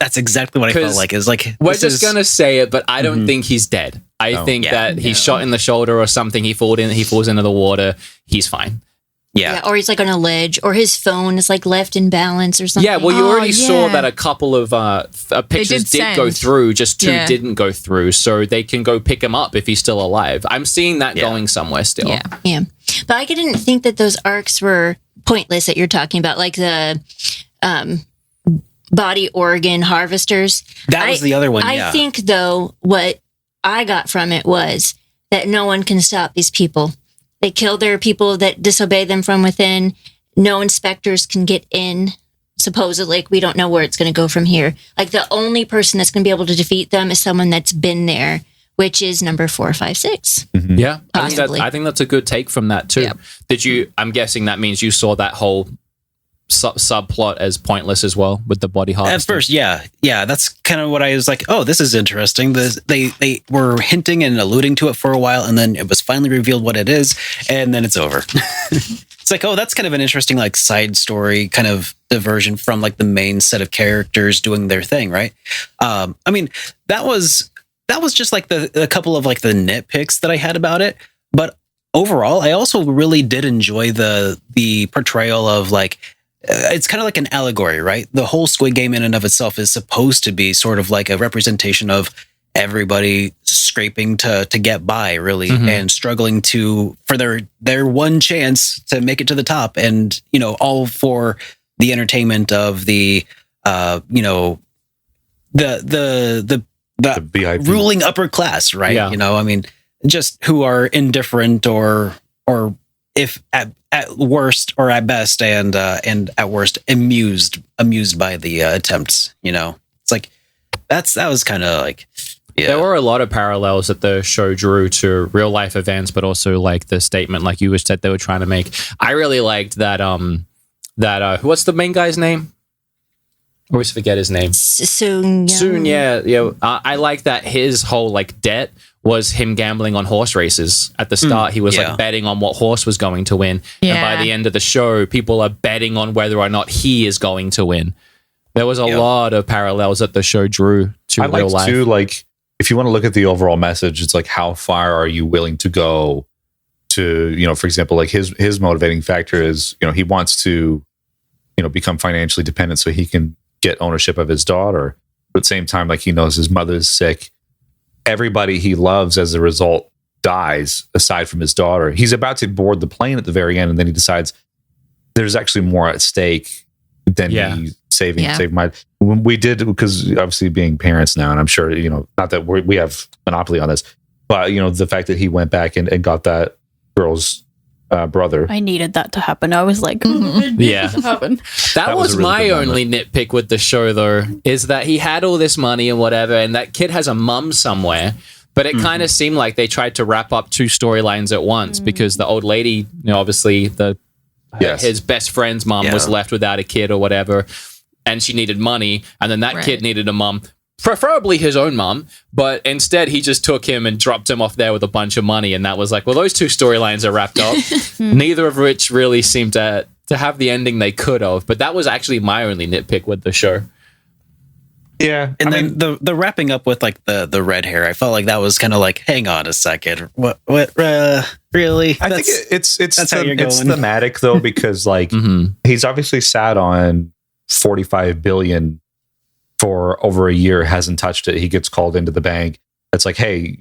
That's exactly what I felt like. Is like we're just gonna say it, but I don't think he's dead. I think that he's shot in the shoulder or something. He falls into the water. He's fine. Yeah, or he's like on a ledge, or his phone is like left in balance or something. Yeah, well, you already saw that a couple of pictures did go through, just 2 didn't go through, so they can go pick him up if he's still alive. I'm seeing that going somewhere still. Yeah. But I didn't think that those arcs were pointless that you're talking about, like the body organ harvesters. That was the other one. I think, though, what I got from it was that no one can stop these people. They kill their people that disobey them from within. No inspectors can get in. Supposedly, like, we don't know where it's going to go from here. Like, the only person that's going to be able to defeat them is someone that's been there, which is number 456. Mm-hmm. Yeah, I think that's a good take from that too. Yep. I'm guessing that means you saw that whole subplot as pointless as well with the body harvester. At first, yeah, that's kind of what I was like. Oh, this is interesting. They were hinting and alluding to it for a while, and then it was finally revealed what it is, and then it's over. It's like, oh, that's kind of an interesting like side story, kind of diversion from like the main set of characters doing their thing, right? I mean, that was just like a couple of like the nitpicks that I had about it, but overall, I also really did enjoy the portrayal of like. It's kind of like an allegory, right? The whole Squid Game in and of itself is supposed to be sort of like a representation of everybody scraping to get by, really, and struggling for their one chance to make it to the top, and all for the entertainment of the the ruling upper class, right? Yeah. I mean, just who are indifferent or if at worst or at best and at worst amused by the attempts. It's like that was kind of like There were a lot of parallels that the show drew to real life events, but also like the statement, like you said, they were trying to make. I really liked that. What's the main guy's name? I always forget his name. Soon, yeah. I like that his whole like debt was him gambling on horse races. At the start, he was like betting on what horse was going to win. Yeah. And by the end of the show, people are betting on whether or not he is going to win. There was a lot of parallels that the show drew to real life. Too, like, if you want to look at the overall message, it's like, how far are you willing to go to, for example, like his motivating factor is, he wants to, become financially dependent so he can get ownership of his daughter. But at the same time, like he knows his mother's sick. Everybody he loves as a result dies aside from his daughter. He's about to board the plane at the very end, and then he decides there's actually more at stake than me saving my. When we did, because obviously being parents now, and I'm sure not that we have monopoly on this, but the fact that he went back and got that girl's brother. I needed that to happen. I was like, Yeah. to happen. That was a really my good only nitpick with the show, though, is that he had all this money and whatever, and that kid has a mum somewhere. But it kind of seemed like they tried to wrap up two storylines at once because the old lady, obviously his best friend's mom was left without a kid or whatever, and she needed money, and then that kid needed a mom. Preferably his own mom, but instead he just took him and dropped him off there with a bunch of money, and that was like, well, those two storylines are wrapped up. Neither of which really seemed to have the ending they could have, but that was actually my only nitpick with the show. Yeah, and then the wrapping up with like the red hair, I felt like that was kind of like, hang on a second, what really? I think it's how you're going. It's thematic though, because like he's obviously sat on 45 billion for over a year, hasn't touched it. He gets called into the bank. It's like, hey,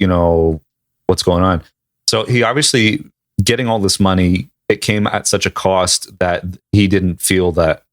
what's going on? So he obviously getting all this money, it came at such a cost that he didn't feel that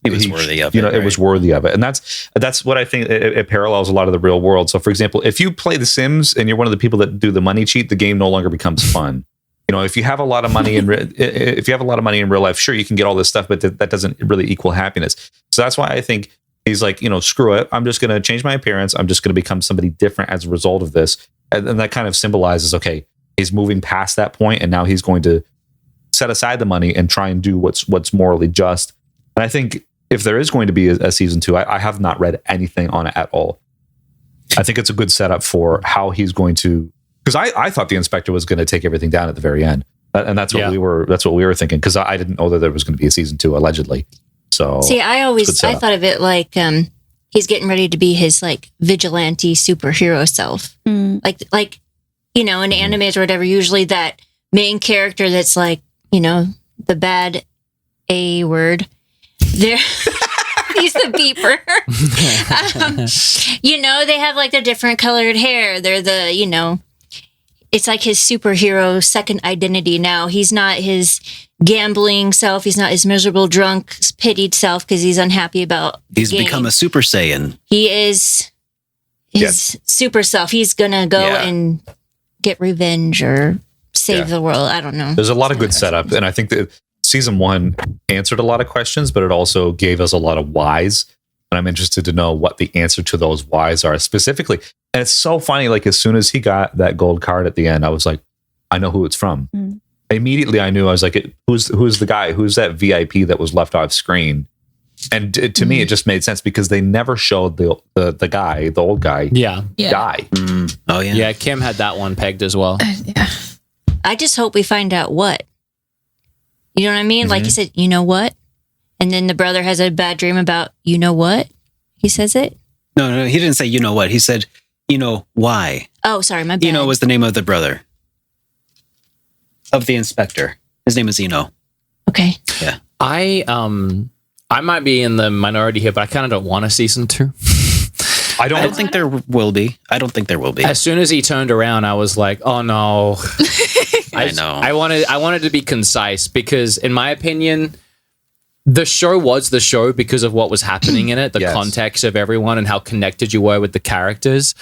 he was worthy of it. It was worthy of it. And that's what I think it parallels a lot of the real world. So for example, if you play The Sims and you're one of the people that do the money cheat, the game no longer becomes fun. If you have a lot of money in real life, sure, you can get all this stuff, but that doesn't really equal happiness. So that's why I think he's like, screw it. I'm just going to change my appearance. I'm just going to become somebody different as a result of this. And that kind of symbolizes, okay, he's moving past that point, and now he's going to set aside the money and try and do what's morally just. And I think if there is going to be a season 2, I have not read anything on it at all. I think it's a good setup for how he's going to, because I thought the inspector was going to take everything down at the very end, and that's what we were thinking, because I didn't know that there was going to be a season 2 allegedly. So see, I thought of it like he's getting ready to be his like vigilante superhero self, like in animes or whatever. Usually that main character that's like the bad A word. There, he's the beeper. They have like the different colored hair. They're the it's like his superhero second identity now. He's not his gambling self. He's not his miserable, drunk, pitied self because he's unhappy about the He's game. become a Super Saiyan. He is his super self. He's going to go and get revenge or save the world. I don't know. There's a lot of good setup, and I think that season 1 answered a lot of questions, but it also gave us a lot of whys. And I'm interested to know what the answer to those whys are specifically. And it's so funny, like as soon as he got that gold card at the end, I was like, I know who it's from. Immediately I knew. I was like, who's the guy? Who's that VIP that was left off screen? And to me, it just made sense because they never showed the guy, the old guy, die. Oh yeah. Yeah, Kim had that one pegged as well. I just hope we find out what. You know what I mean? Like he said, you know what? And then the brother has a bad dream about, you know what? He says it? No, he didn't say, you know what? He said, you know why. Oh, sorry, my bad. Eno was the name of the brother of the inspector. His name is Eno. Okay. Yeah. I might be in the minority here, but I kind of don't want a season 2. I don't think there will be. I don't think there will be. As soon as he turned around, I was like, oh no. I know. I wanted to be concise because in my opinion, the show was the show because of what was happening in it, the context of everyone and how connected you were with the characters.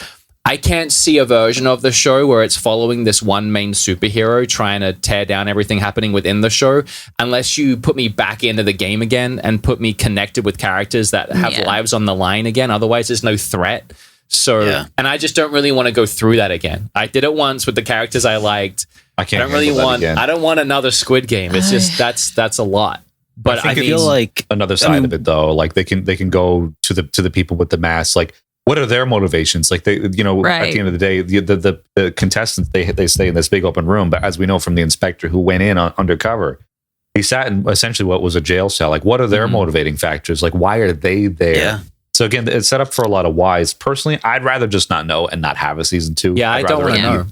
I can't see a version of the show where it's following this one main superhero trying to tear down everything happening within the show unless you put me back into the game again and put me connected with characters that have lives on the line again. Otherwise, there's no threat. So, and I just don't really want to go through that again. I did it once with the characters I liked. I don't want another Squid Game. It's just that's a lot. But I feel like another side of it though, like they can go to the people with the masks, like what are their motivations? Like they, at the end of the day, the contestants they stay in this big open room. But as we know from the inspector who went in undercover, he sat in essentially what was a jail cell. Like what are their motivating factors? Like why are they there? Yeah. So again, it's set up for a lot of whys. Personally, I'd rather just not know and not have a season 2. Yeah, I don't want to know.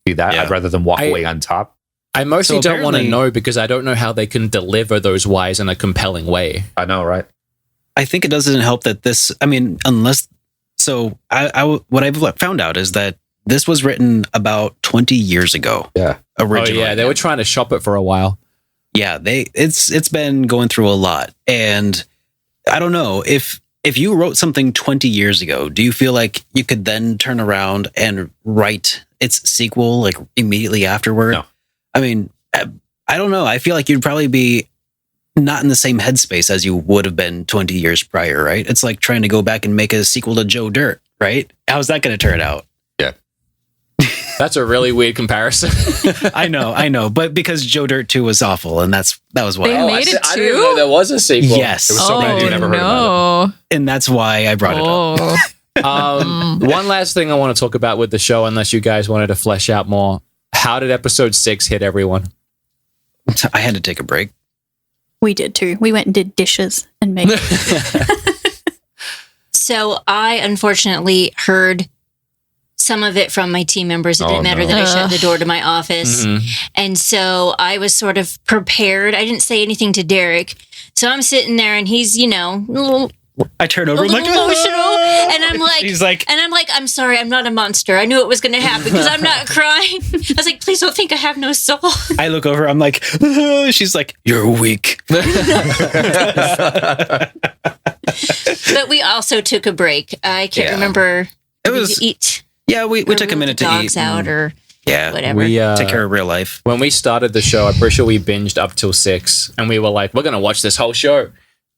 Be that. I'd rather than walk away on top. I mostly So don't want to apparently- know because I don't know how they can deliver those whys in a compelling way. I know, right? I think it doesn't help that this. I mean, unless so, what I've found out is that this was written about 20 years ago. Yeah. Originally. Oh yeah, they were trying to shop it for a while. Yeah, it's been going through a lot, and I don't know if you wrote something 20 years ago, do you feel like you could then turn around and write its sequel like immediately afterward? No. I mean, I don't know. I feel like you'd probably be not in the same headspace as you would have been 20 years prior, right? It's like trying to go back and make a sequel to Joe Dirt, right? How's that going to turn out? That's a really weird comparison. I know, but because Joe Dirt 2 was awful, and that was why. They made it I didn't too? know there was a sequel. Yes, It was so bad you never heard about and that's why I brought it up. Oh. One last thing I want to talk about with the show, unless you guys wanted to flesh out more. How did episode 6 hit everyone? I had to take a break. We did too. We went and did dishes and made. So I unfortunately heard some of it from my team members. It didn't matter that I shut the door to my office. And so I was sort of prepared. I didn't say anything to Derek. So I'm sitting there and he's, a little I turn over, I'm like, emotional. And I'm like, he's like, I'm sorry, I'm not a monster. I knew it was going to happen because I'm not crying. I was like, please don't think I have no soul. I look over, I'm like, she's like, you're weak. But we also took a break. I can't Yeah. remember. It Did was- you eat? Yeah, we or took a rule minute the to dogs eat. out or Yeah, whatever. We take care of real life. when we started the show, I'm pretty sure we binged up till 6, and we were like, we're gonna watch this whole show.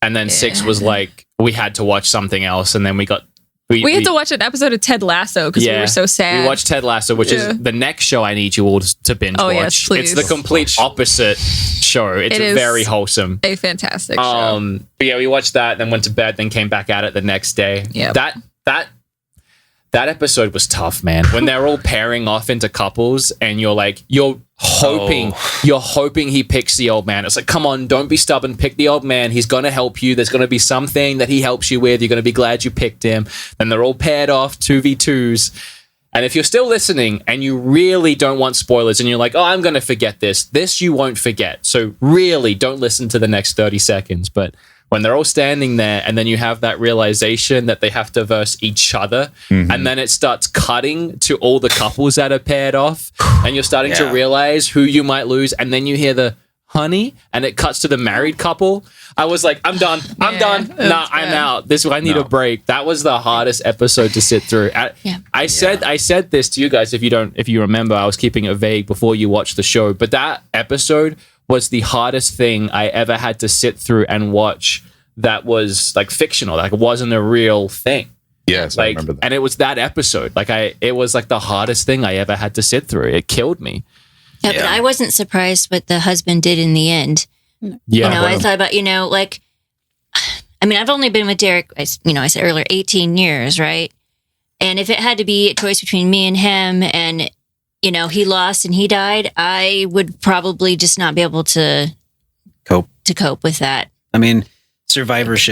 And then 6 was like, we had to watch something else, and then we got We had to watch an episode of Ted Lasso because we were so sad. We watched Ted Lasso, which Yeah. is the next show I need you all to binge Oh, watch. yes, please. It's the complete opposite show. It's It is very wholesome. a fantastic show. But yeah, we watched that, then went to bed, then came back at it the next day. Yep. That episode was tough, man. When they're all pairing off into couples, and you're hoping he picks the old man. It's like, come on, don't be stubborn. Pick the old man. He's gonna help you. There's gonna be something that he helps you with. You're gonna be glad you picked him. Then they're all paired off 2v2s. And if you're still listening and you really don't want spoilers, and you're like, oh, I'm gonna forget this you won't forget. So really, don't listen to the next 30 seconds. But when they're all standing there, and then you have that realization that they have to verse each other, and then it starts cutting to all the couples that are paired off, and you're starting to Yeah. realize who you might lose, and then you hear the honey, and it cuts to the married couple. I was like, I'm done. I'm Yeah, done. it was Nah, I'm bad. out. I need a break. That was the hardest episode to sit through. I said this to you guys, if you remember. I was keeping it vague before you watched the show, but that episode was the hardest thing I ever had to sit through and watch that was like fictional, like it wasn't a real thing. Yes, I Like, remember that. and it was that episode. It was like the hardest thing I ever had to sit through. It killed me. Yeah, but I wasn't surprised what the husband did in the end. Yeah. I thought about, I've only been with Derek, I said earlier, 18 years, right? And if it had to be a choice between me and him and, he lost and he died, I would probably just not be able to cope with that. I mean, survivor's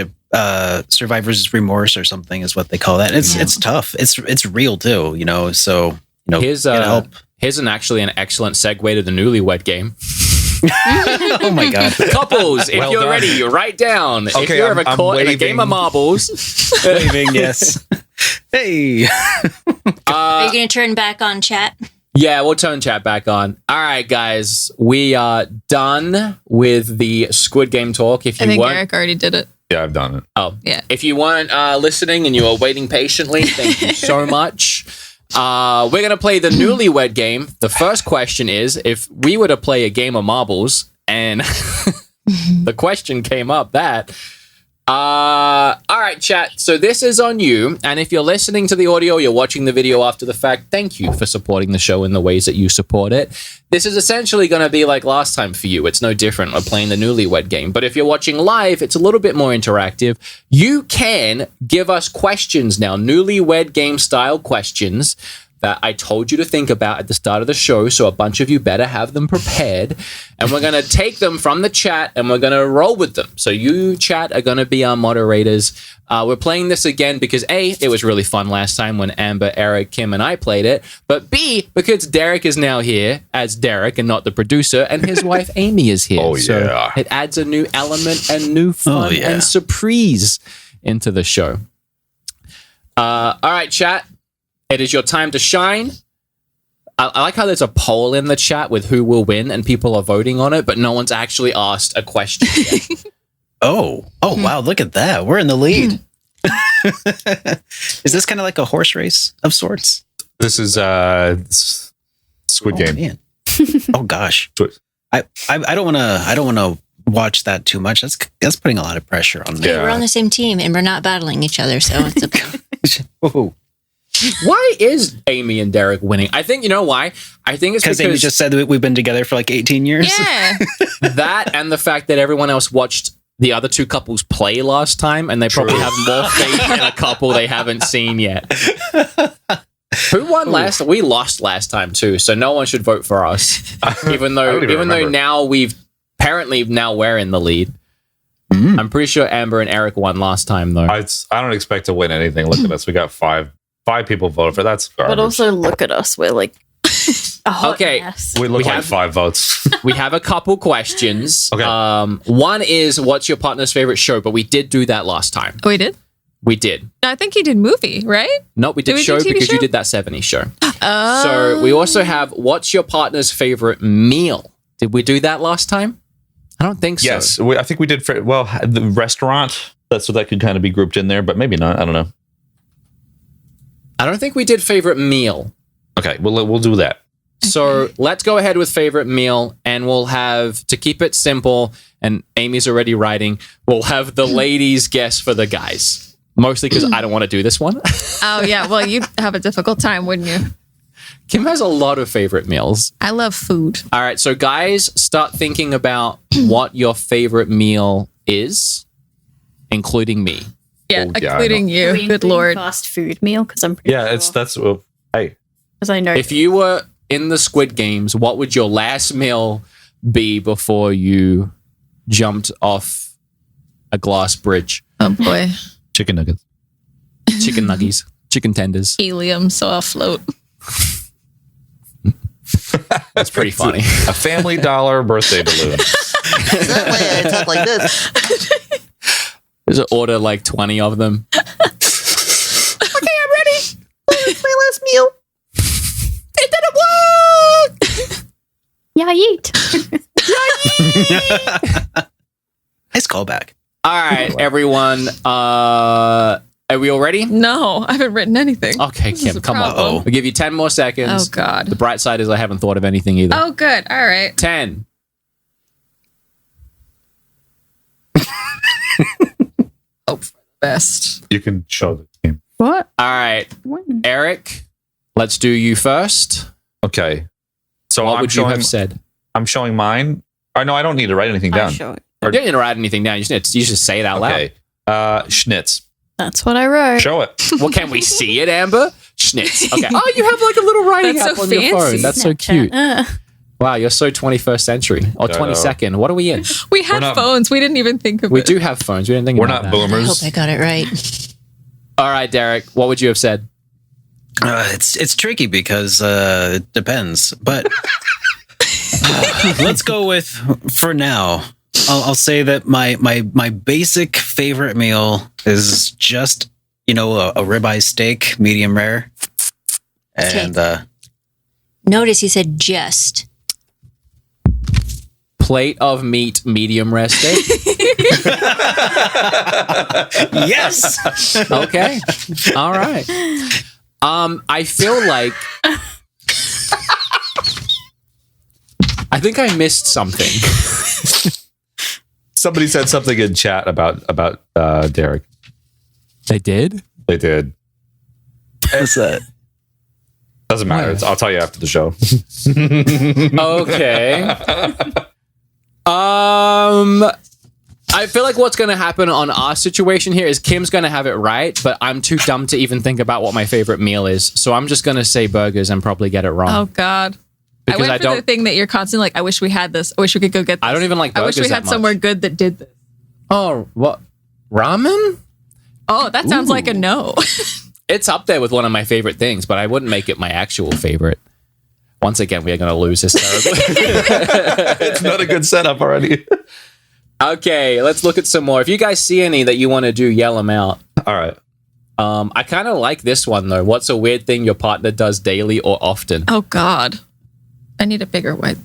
remorse or something is what they call that. It's tough. It's real too, So Here's help. Here's actually an excellent segue to the Newlywed Game. Oh my god! Couples, if Well you're done. ready, you write down. if Okay, you're I'm ever caught in a waving. game of marbles, Waving, yes. Hey, Are you going to turn back on chat? yeah, we'll turn chat back on. All right, guys, we are done with the Squid Game talk. If I you think weren't, Eric already did it. Yeah, I've done it. Yeah. if you weren't listening and you were waiting patiently, thank you so much. We're going to play the Newlywed Game. The first question is, if we were to play a game of marbles, and the question came up that, all right, chat. So this is on you. And if you're listening to the audio, you're watching the video after the fact, thank you for supporting the show in the ways that you support it. This is essentially going to be like last time for you. It's no different. We're playing the Newlywed Game. But if you're watching live, it's a little bit more interactive. You can give us questions now, Newlywed Game style questions that I told you to think about at the start of the show. So a bunch of you better have them prepared. And we're going to take them from the chat and we're going to roll with them. So you, chat, are going to be our moderators. We're playing this again because A, it was really fun last time when Amber, Eric, Kim, and I played it. But B, because Derek is now here as Derek and not the producer, and his wife Amy is here. Oh, so yeah. it adds a new element and new fun and surprise into the show. All right, chat. It is your time to shine. I like how there's a poll in the chat with who will win and people are voting on it, but no one's actually asked a question yet. Oh, wow. Look at that. We're in the lead. Is this kind of like a horse race of sorts? This is Squid Game. Man. Oh gosh. Squid- I don't want to watch that too much. That's putting a lot of pressure on me. Hey, we're on the same team and we're not battling each other, so it's okay. Oh. Why is Amy and Derek winning? I think, you know why? I think it's Because because Amy just said that we've been together for like 18 years. Yeah. that and the fact that everyone else watched the other two couples play last time and they probably have more faith in a couple they haven't seen yet. Who won last? We lost last time too, so no one should vote for us. Even though now apparently we're in the lead. I'm pretty sure Amber and Eric won last time though. I don't expect to win anything. Look at us. We got five people voted for. That's garbage. But also look at us. We're like a hot Okay. mess. we look we like have- 5 votes. We have a couple questions. Okay. One is, what's your partner's favorite show? But we did do that last time. Oh, we did? We did. No, I think you did movie, right? No, we did Did we do show TV because show? you did that 70s show. Oh. So we also have, what's your partner's favorite meal? Did we do that last time? I don't think so. Yes, I think we did. The restaurant. That's what that could kind of be grouped in there, but maybe not. I don't know. I don't think we did favorite meal. Okay, we'll do that. So let's go ahead with favorite meal, and we'll have, to keep it simple, and Amy's already writing, we'll have the ladies guess for the guys. Mostly because I don't want to do this one. Oh, yeah. Well, you'd have a difficult time, wouldn't you? Kim has a lot of favorite meals. I love food. All right, so guys, start thinking about what your favorite meal is, including me. Yeah, Oh, yeah, including Are you. we Good including Lord. fast food meal because I'm pretty Yeah, sure. that's. Hey, Because I know If you were in the Squid Games, what would your last meal be before you jumped off a glass bridge? Oh, boy. chicken nuggets. Chicken nuggies, chicken tenders. Helium, so I'll float. That's pretty funny. A Family Dollar birthday balloon. That way I talk like this. Just order like 20 of them. Okay, I'm ready. It's my last meal. It didn't work! yeah, eat. Nice callback. All right, everyone. Are we all ready? No, I haven't written anything. Okay, This is Kim, a come on. problem. We'll give you 10 more seconds. Oh, God. The bright side is I haven't thought of anything either. Oh, good. All right. 10. Hope for the best. You can show the team. What? All right, When? Eric, let's do you first. Okay. So What I'm would you showing. have said? I'm showing mine. I know I don't need to write anything I'll down. show it. You didn't write anything down. You just say it out loud. Okay. Schnitz. That's what I wrote. Show it. Well, can we see it, Amber? Schnitz. Okay. Oh, you have like a little writing That's app so on your phone. fancy. That's so cute. Snapchat. Wow, you're so 21st century or I know. 22nd. What are we in? We had not- phones. We didn't even think of We it. do have phones. We didn't think We're about not that. I hope boomers. I got it right. All right, Derek, what would you have said? It's tricky because it depends, but let's go with for now. I'll say that my basic favorite meal is just a ribeye steak, medium rare, and Notice he said just. Plate of meat, medium rare steak. yes. Okay. All right. I feel like I think I missed something. Somebody said something in chat about Derek. They did? They did. What's that? Doesn't matter. I'll tell you after the show. Okay. I feel like what's going to happen on our situation here is Kim's going to have it right, but I'm too dumb to even think about what my favorite meal is. So I'm just going to say burgers and probably get it wrong. Oh God. Because I went for the thing that you're constantly like, I wish we had this. I wish we could go get this. I don't even like I wish burgers we had that somewhere much. good that did this. Oh, what? Ramen? Oh, that sounds like a no. It's up there with one of my favorite things, but I wouldn't make it my actual favorite. Once again, we are going to lose this terribly. It's not a good setup already. Okay, let's look at some more. If you guys see any that you want to do, yell them out. All right. I kind of like this one, though. What's a weird thing your partner does daily or often? Oh God. I need a bigger wipe.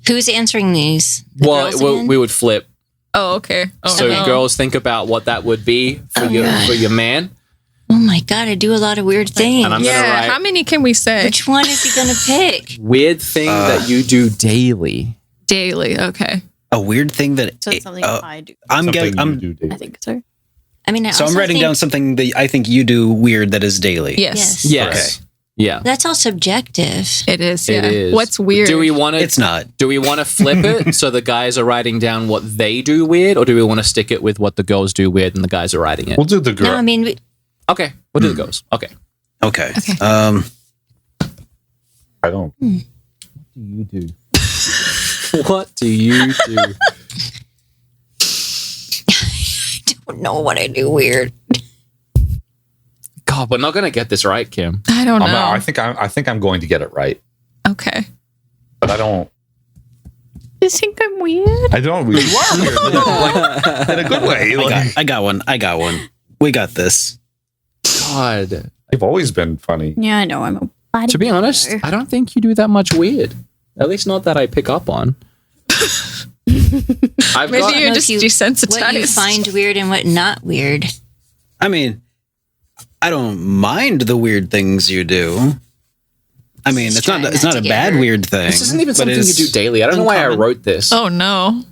Who's answering these? The girls again? We would flip. Oh, okay. Oh, So no. girls, think about what that would be for your man. Oh my God, I do a lot of weird things. And I'm gonna Yeah, write how many can we say? Which one is he going to pick? weird thing that you do daily. Daily. Okay. A weird thing that So it's something I do. I'm getting. I think so. I mean, So I'm also writing think down something that I think you do weird that is daily. Yes. Yes. Yeah. That's all subjective. It is. It Yeah. is. What's weird? Do we want to? It's not. Do we want to flip it so the guys are writing down what they do weird, or do we want to stick it with what the girls do weird and the guys are writing it? We'll do the girl. No, I mean, Okay, we'll do the girls. Okay. Okay. I don't. You do. What do you do? I don't know what I do weird. God, we're not gonna get this right, Kim. I don't know. I think I'm going to get it right, Okay. but I don't. You think I'm weird? I don't. You are weird, like, in a good way. I got one. We got this. God. I've always been funny. Yeah, I know. I'm a body To be honest, I don't think you do that much weird. At least not that I pick up on. I've Maybe got, you're know just if you- desensitized. What you find weird and what not weird. I mean, I don't mind the weird things you do. I mean, it's not a bad weird thing. this isn't even but something it you is do daily. I don't know why I uncommon. wrote this. Oh no.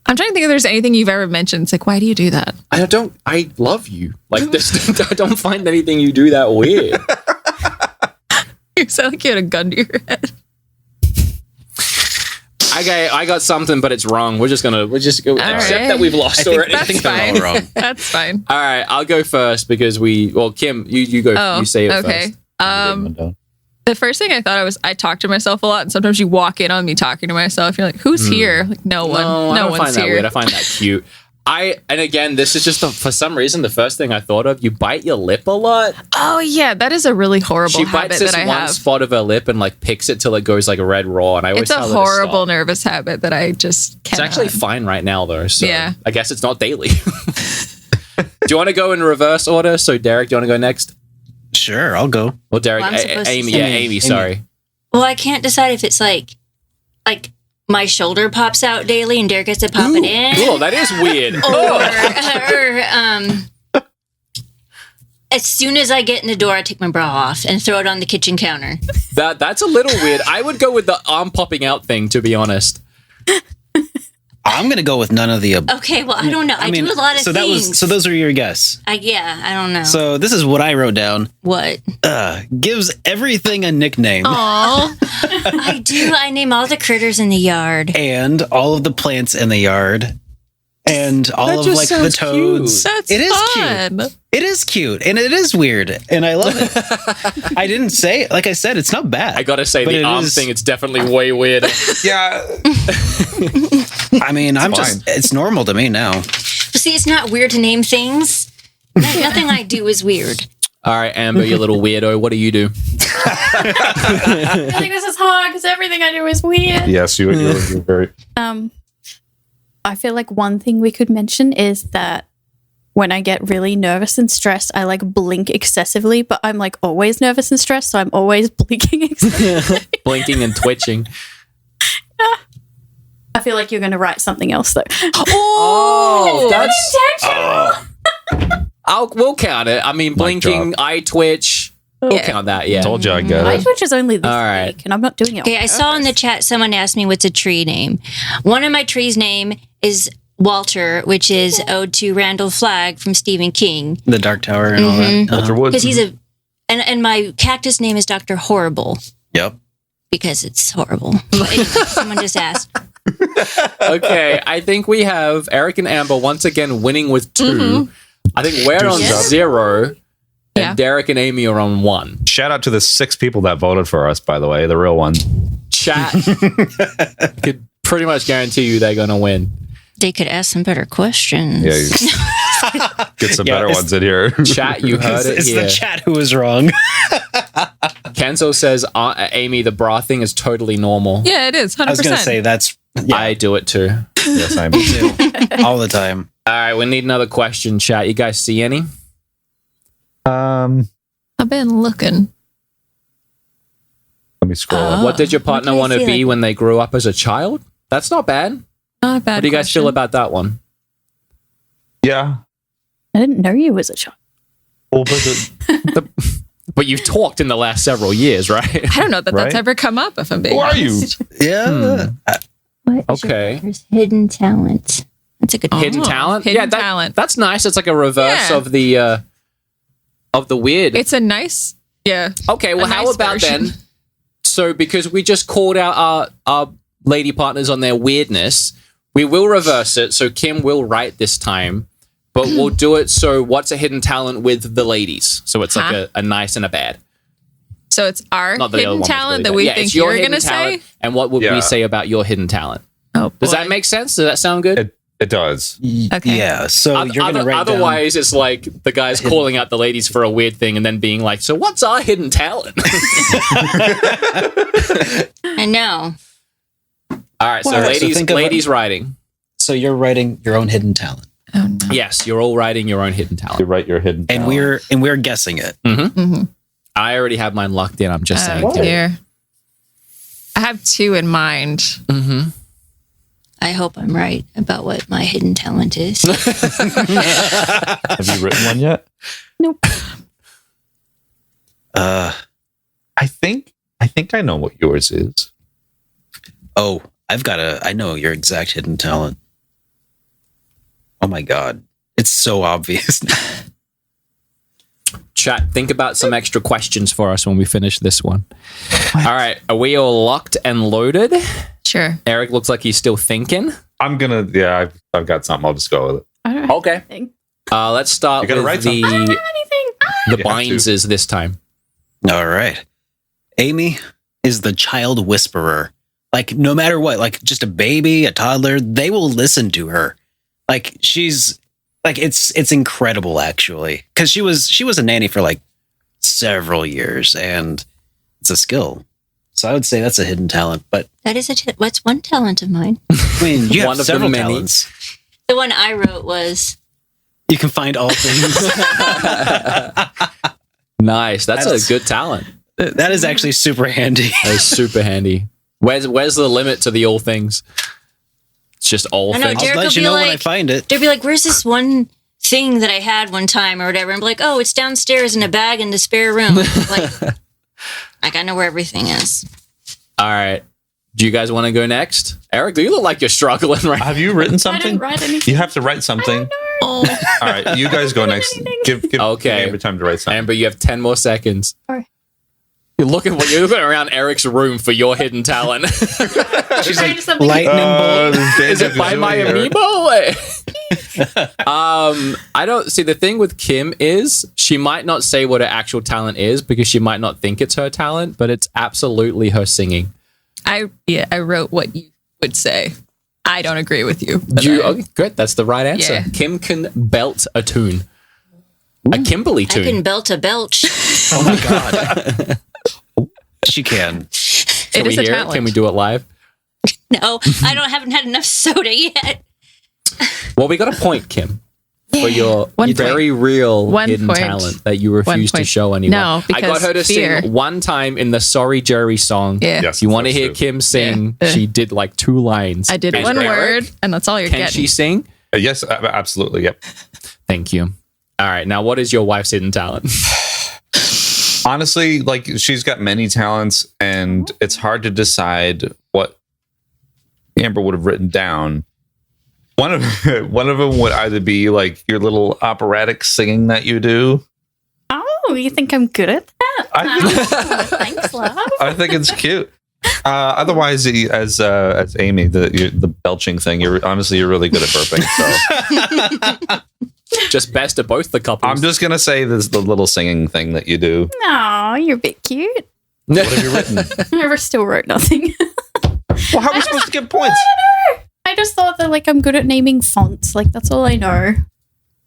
I'm trying to think if there's anything you've ever mentioned. It's like, why do you do that? I love you. Like this. I don't find anything you do that weird. You sound like you had a gun to your head. I got something, but it's wrong. We'll just accept right. that we've lost I think- already. I think they're all wrong. That's fine. All right, I'll go first because Kim, you go. Oh, you say it okay. first. The first thing I thought I talk to myself a lot, and sometimes you walk in on me talking to myself. You're like, who's here? Like, no one. No, I don't one's find that here. weird. I find that cute. And again, this is just for some reason the first thing I thought of. You bite your lip a lot. Oh yeah, that is a really horrible She habit bites this that I one have. spot of her lip and like picks it till it goes like red raw. And I always It's a tell her to horrible stop. nervous habit that I just can't. It's actually fine right now though. So Yeah. I guess it's not daily. Do you want to go in reverse order? So Derek, do you want to go next? Sure, I'll go. Well, Derek, Well, I'm supposed to Amy, say- yeah, Amy. Sorry. Well, I can't decide if it's like my shoulder pops out daily and Derek gets to pop it in. Oh, that is weird. Or as soon as I get in the door, I take my bra off and throw it on the kitchen counter. That's a little weird. I would go with the arm popping out thing, to be honest. I'm gonna go with none of the above. Okay, well, I don't know. I do a lot of so things. those are your guess. I don't know. So this is what I wrote down. What? Gives everything a nickname. Aw. I do. I name all the critters in the yard. And all of the plants in the yard. And all That of just like the sounds toads. That's It is fun. cute. It is cute and it is weird and I love it. I didn't say, like I said, it's not bad. I gotta say, But the it arm is- thing, it's definitely way weirder. Yeah. I mean, fine. it's normal to me now. But see, it's not weird to name things. Nothing I do is weird. All right, Amber, you little weirdo. What do you do? I think this is hard because everything I do is weird. Yes, you're very. I feel like one thing we could mention is that when I get really nervous and stressed, I like blink excessively, but I'm like always nervous and stressed, so I'm always blinking excessively. Blinking and twitching. I feel like you're going to write something else though. Oh, that's. We'll count it. I mean, blinking, eye twitch. We'll count that. Yeah. Told you I got My it. Twitch is only this All right. week, and I'm not doing it. Okay, I saw in the chat someone asked me what's a tree name. One of my trees' name is Walter, which is ode to Randall Flagg from Stephen King. The Dark Tower and all that. Walter Woods. Because he's and my cactus name is Dr. Horrible Yep. because it's horrible. But anyway, someone just asked. Okay, I think we have Eric and Amber once again winning with 2. I think we're on 0, and Yeah. Derek and Amy are on 1. Shout out to the 6 people that voted for us, by the way, the real ones. Chat could pretty much guarantee you they're going to win. They could ask some better questions. Yeah, get some Yeah, better it's- ones in here. Chat, you heard it It's here. the chat who was wrong. Kenzo says, Amy, the bra thing is totally normal. Yeah, it is. 100%. I was going to say that's I do it too. Yes, I'm. all the time. All right, we need another question, chat. You guys see any? Let I've been looking. me scroll. What did your partner do I want to feel be like? when they grew up as a child? That's not bad. Not a bad What do you guys feel question. about that one? Yeah. I didn't know you was a child. Well, but But you've talked in the last several years, right? I don't know that Right? that's ever come up, if I'm being who are you? honest. Yeah. What is Okay. your partner's hidden talent? That's a good Hidden Oh, talent? hidden that- talent. That's nice. It's like a reverse Yeah. of the weird. It's a nice, yeah. Okay, well, a how nice about version. then? So, because we just called out our lady partners on their weirdness, we will reverse it. So, Kim will write this time, but we'll do it. So, what's a hidden talent with the ladies? So, it's like Huh? a nice and a bad. So it's our Not that the other hidden one was talent really that bad. we Yeah, think it's your you're hidden going to say? talent, and what would Yeah. we say about your hidden talent? Oh, Does that boy. make sense? Does that sound good? It does. Okay. Yeah. So you're going to write down. Otherwise, it's like the guys calling out the ladies for a weird thing and then being like, so what's our hidden talent? I know. All right, so Well, so think of ladies writing. So you're writing your own hidden talent, Oh, no. Yes, you're all writing your own hidden You talent. write your hidden and talent. we're guessing it. Mm-hmm. I already have mine locked in. I'm just saying. Oh, dear. I have 2 in mind. Mm-hmm. I hope I'm right about what my hidden talent is. Have you written one yet? Nope. I think I know what yours is. Oh, I know your exact hidden talent. Oh my God. It's so obvious. Chat, think about some extra questions for us when we finish this one. All right, are we all locked and loaded? Sure. Eric looks like he's still thinking. I'm gonna. Yeah, I've got something. I'll just go with it. I don't know Okay. anything. Let's start You gotta with write the Anything. the You have to. Bineses this time. All right. Amy is the child whisperer. Like, no matter what, like just a baby, a toddler, they will listen to her. Like, she's like, it's incredible, actually. Because she was a nanny for like several years, and it's a skill. So I would say that's a hidden talent. But That is what's one talent of mine? I mean, you One have of the several many. talents. The one I wrote was You can find all things. Nice. That's That's- a good talent. That is actually super handy. That is super handy. Where's the limit to the all things? It's just all I know, things. Derek I'll will let you be know when I like- find it. they'd be like, "Where's this one thing that I had one time or whatever?" And be like, "Oh, it's downstairs in a bag in the spare room." Like I know where everything is. All right. Do you guys want to go next? Eric, do you look like you're struggling right now? Have you written I something? didn't write anything. You have to write something. Oh, All right, you guys go next. Give Okay. Amber time to write something. Amber, you have 10 more seconds. Sorry. You're looking around Eric's room for your hidden talent. She's like something. lightning bolt. Is it by my amiibo? I don't see. The thing with Kim is she might not say what her actual talent is because she might not think it's her talent, but it's absolutely her singing. I wrote what you would say. I don't agree with you. but Okay, good. That's the right answer. Yeah. Kim can belt a tune. A Kimberly I can tune. belt a belch. Oh my God. She can. Can it we is a hear it? talent. Can we do it live? No, haven't had enough soda yet. Well, we got a point, Kim, for your One very real One hidden point. talent that you refuse to point. show anyone. No, I got because her to fear. sing one time in the Sorry Jerry song. Yeah. Yes, You want to that's hear true. Kim sing? Yeah. She did like 2 lines. I did And one Eric, word, and that's all you're Can getting. she sing? Yes, absolutely. Yep. Thank you. All right. Now, what is your wife's hidden talent? Honestly, like she's got many talents, and it's hard to decide what Amber would have written down. One of them would either be like your little operatic singing that you do. Oh, you think I'm good at that? I think, Thanks, love. I think it's cute. Otherwise, as Amy, the belching thing, you're really good at burping. So Just best of both the couples. I'm just gonna say this the little singing thing that you do. No, you're a bit cute. What have you written? I still wrote nothing. Well, how are we supposed to get points? I just thought that like I'm good at naming fonts. Like that's all I know.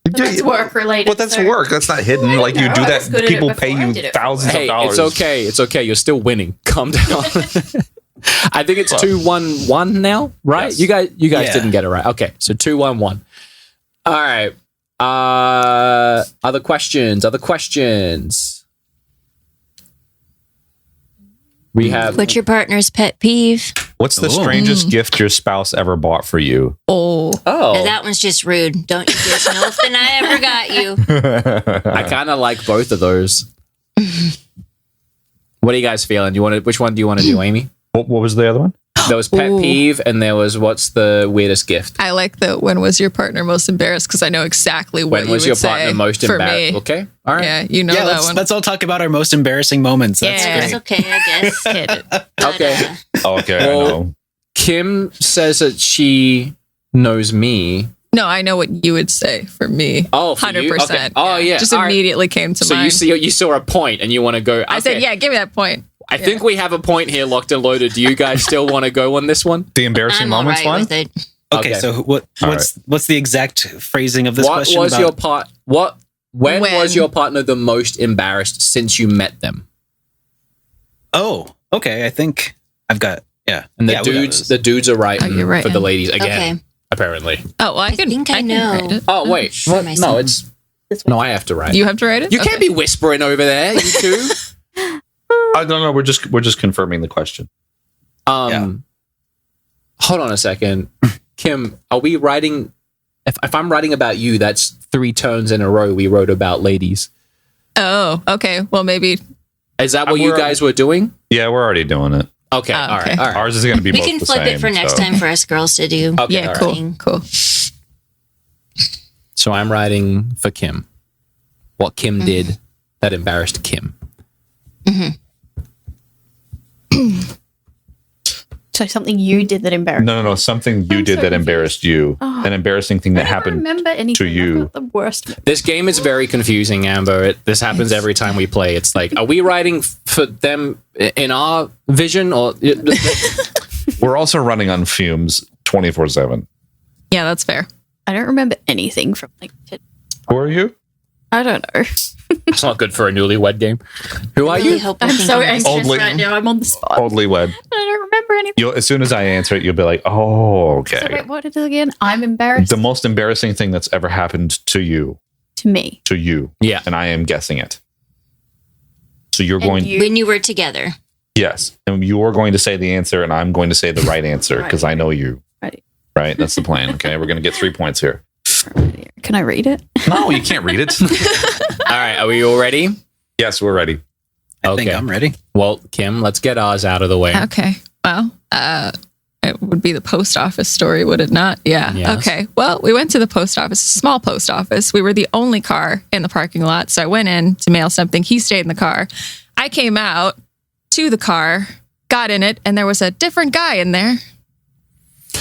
That's work related. Well, that's so- work. That's not hidden. Well, Like you no, do I was that. good at it People before pay I you did it. thousands Hey, of dollars. it's okay. It's okay. You're still winning. Calm down. I think it's 2-1-1 now, right? Yes. You guys Yeah. didn't get it right. Okay, so 2-1-1. All right. Other questions. We have. What's your partner's pet peeve? What's the strangest gift your spouse ever bought for you? Oh, Now, Oh, that one's just rude. Don't you just know if I ever got you? I kind of like both of those. What are you guys feeling? Which one do you want to do, Amy? What was the other one? There was pet Ooh. peeve, and there was what's the weirdest gift? I like the when was your partner most embarrassed because I know exactly what When you was would your say partner most for embarrassed? me. Okay, all right. Yeah, you know Yeah, that one. let's all talk about our most embarrassing moments. That's Yeah. It's great. okay, I guess. Hit it. But, Okay. Okay, Well- I know. Kim says that she knows me. No, I know what you would say for me. Oh, for you? 100%. Okay. Oh, yeah. Just All right. immediately came to So mind. you saw a point and you want to go. I said, okay. yeah, give me that point. I think we have a point here locked and loaded. Do you guys still want to go on this one? The embarrassing I'm all moments right one. with it. Okay, Okay. so All what's the exact phrasing of this What question? was about? your part? When When? was your partner the most embarrassed since you met them? Oh, okay. I think I've got And the Yeah, we got dudes, those. the dudes are right Oh, you're right, for the yeah. ladies again. Okay. Apparently. Oh, well, I think I can know. write it. Oh wait, sure what? myself. No, it's no. I have to write. You have to write it? You can't be whispering over there, you two. I don't know. We're just confirming the question. Hold on a second, Kim. Are we writing? If I'm writing about you, that's 3 turns in a row we wrote about ladies. Oh, okay. Well, maybe. Is that what you guys were doing? Yeah, we're already doing it. Okay, Oh, all okay. right, all right. Ours is going to be We both can the flip same, it for next so. time for us girls to do. Okay, Yeah, all right. cool. Thing. Cool. So I'm writing for Kim. What Kim did that embarrassed Kim. So something you did that embarrassed. No. Something you I'm did so that confused. embarrassed you. An embarrassing thing that I don't happened remember anything. to you. I've got the worst. This game is very confusing, Amber. This happens every time we play. It's like, are we writing for them in our vision or? We're also running on fumes 24/7. Yeah, that's fair. I don't remember anything from like. Who are you? I don't know. It's not good for a newlywed game. Who are Really you? hope we're I'm thinking so of this. anxious Old lady. right now. I'm on the spot. Oldly wed. I don't remember anything. As soon as I answer it, you'll be like, oh, So okay. wait, what is it again? I'm embarrassed The most embarrassing thing that's ever happened to you. to me. Yeah. And I am guessing it. So you're And going, you- When you were together. yes. And you're going to say the answer, and I'm going to say the right answer because I know you. Right. Right? That's the plan. Okay. We're going to get 3 points here. Can I read it? No, you can't read it. All right. Are we all ready? Yes, we're ready. I think Okay. I'm ready. Well, Kim, let's get ours out of the way. Okay. Well, it would be the post office story, would it not? Yeah. Yes. Okay. Well, we went to the post office, a small post office. We were the only car in the parking lot. So I went in to mail something. He stayed in the car. I came out to the car, got in it, and there was a different guy in there.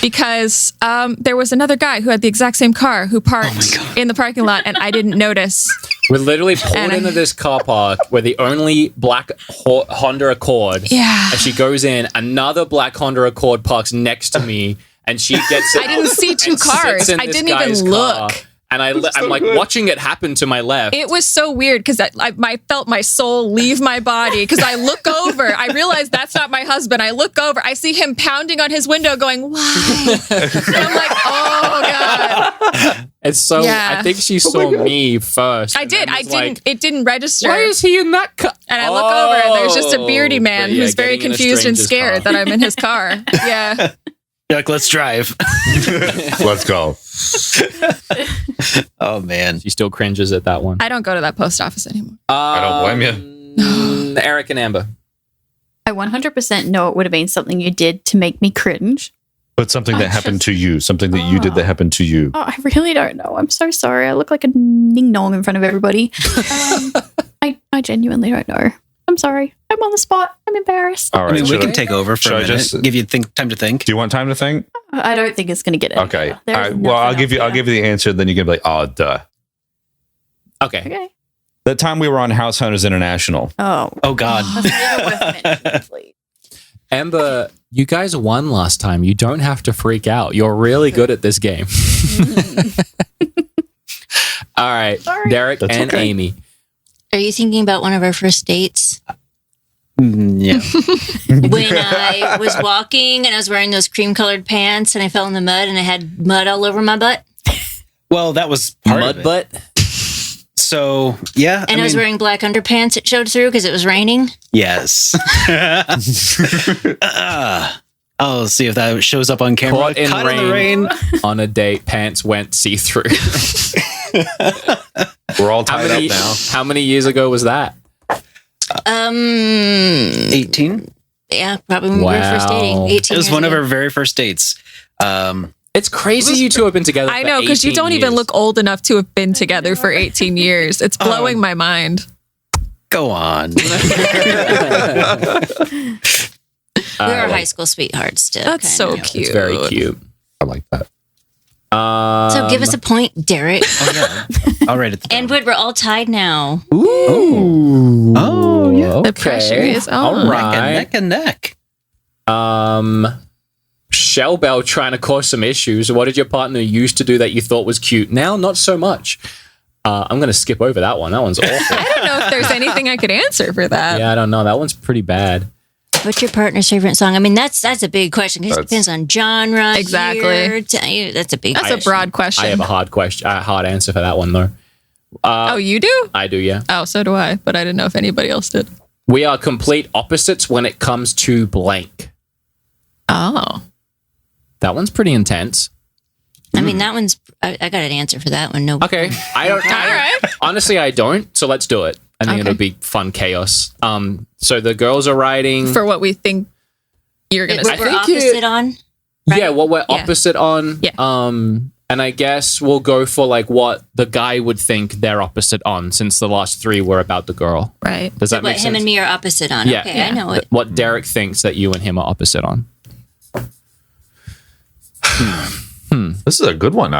Because there was another guy who had the exact same car who parked in the parking lot, and I didn't notice. We're literally pulled And I- into this car park. We're the only black Honda Accord. Yeah. And she goes in. Another black Honda Accord parks next to me, and she gets. I didn't see two and sits cars. in I this didn't even guy's look. car. And I'm like watching it happen to my left. It was so weird because I felt my soul leave my body because I look over. I realize that's not my husband. I look over. I see him pounding on his window going, why? And I'm like, oh, God. It's so. Yeah. I think she saw me first. I and did. then I was didn't. like, It didn't register. Why is he in that car? And I look over and there's just a beardy man But yeah, who's very getting in a confused and stranger's scared car. that I'm in his car. Yeah. You're like, let's drive. Let's go. Oh man. She still cringes at that one. I don't go to that post office anymore. I don't blame you. Eric and Amber. I 100% know it would have been something you did to make me cringe. But something that happened to you, something that you did that happened to you. Oh, I really don't know. I'm so sorry. I look like a ding dong in front of everybody. I genuinely don't know. I'm sorry. I I'm on the spot. I'm embarrassed. All right. I mean, we should can I- take over for should a I minute. just- Give you time to think. Do you want time to think? I don't think it's going to get any Okay. better. There All is right. Well, I'll nothing give you. else I'll give you the answer. Then you can be like, oh, duh. Okay. Okay. The time we were on House Hunters International. Oh. Oh God. That's never worth mentioning, please. Amber, you guys won last time. You don't have to freak out. You're really good at this game. All right, Sorry. Derek That's and okay. Amy. Are you thinking about one of our first dates? Yeah. When I was walking and I was wearing those cream colored pants and I fell in the mud and I had mud all over my butt. Well, that was part of Mud it. butt. So yeah, And I was wearing black underpants that showed through because it was raining. yes. I'll see if that shows up on camera. Caught in in the rain. rain. On a date, pants went see-through. We're all How tied many, up now. how many years ago was that? 18. Yeah, probably when we were first dating. Wow. 18 It was years one of ago. our very first dates. It's crazy you two have been together. I for know, because you 18 don't even years. look old enough to have been together for 18 years. It's blowing my mind. Go on. We were high school sweethearts still. That's so kinda. cute. It's very cute. I like that. So give us a point, Derek. Oh yeah. I'll write it. And Wood, we're all tied now. Ooh. Oh, yeah. The pressure is on. All right. Neck and neck. Shell Bell trying to cause some issues. What did your partner used to do that you thought was cute? Now, not so much. I'm going to skip over that one. That one's awful. I don't know if there's anything I could answer for that. Yeah, I don't know. That one's pretty bad. What's your partner's favorite song? I mean, that's a big question because it depends on genre. Exactly. year, that's a big That's question. a broad question. I have a hard answer for that one, though. Oh, you do? I do, yeah. Oh, so do I. But I didn't know if anybody else did. We are complete opposites when it comes to blank. Oh. That one's pretty intense. I mean, that one's. I got an answer for that one. No. Okay. I don't. All right. Honestly, I don't. So let's do it. I think Okay. it'll be fun chaos. So the girls are writing. For what we think you're going to That say. we're think opposite on. Yeah, what we're Yeah. opposite on. Yeah. And I guess we'll go for like what the guy would think they're opposite on, since the last three were about the girl. Right. Does that What make him sense? and me are opposite on. Yeah. Okay, I know it. What Derek thinks that you and him are opposite on. This is a good one.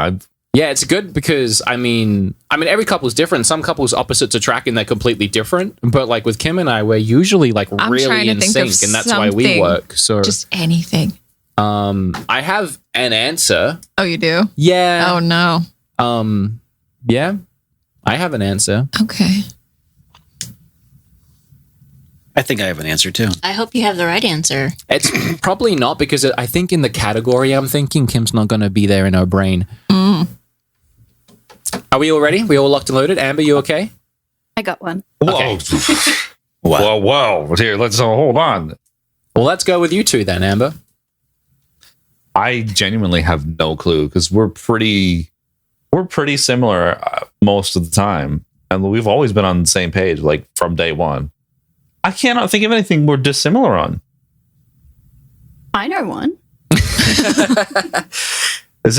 Yeah, it's good because I mean every couple's different. Some couples opposites attract and they're completely different. But like with Kim and I, we're usually like I'm really trying to in think sync, of and that's why we something. work. So Just anything. I have an answer. Oh, you do? Yeah. Oh, no. Yeah. I have an answer. Okay. I think I have an answer too. I hope you have the right answer. It's probably not because I think in the category I'm thinking Kim's not going to be there in her brain. Are we all ready? We all locked and loaded? Amber, you okay? I got one. Whoa. Whoa. Here, let's hold on. Well, let's go with you two then, Amber. I genuinely have no clue because we're pretty similar most of the time, and we've always been on the same page, like from day one. I cannot think of anything we're dissimilar on. I know one. Does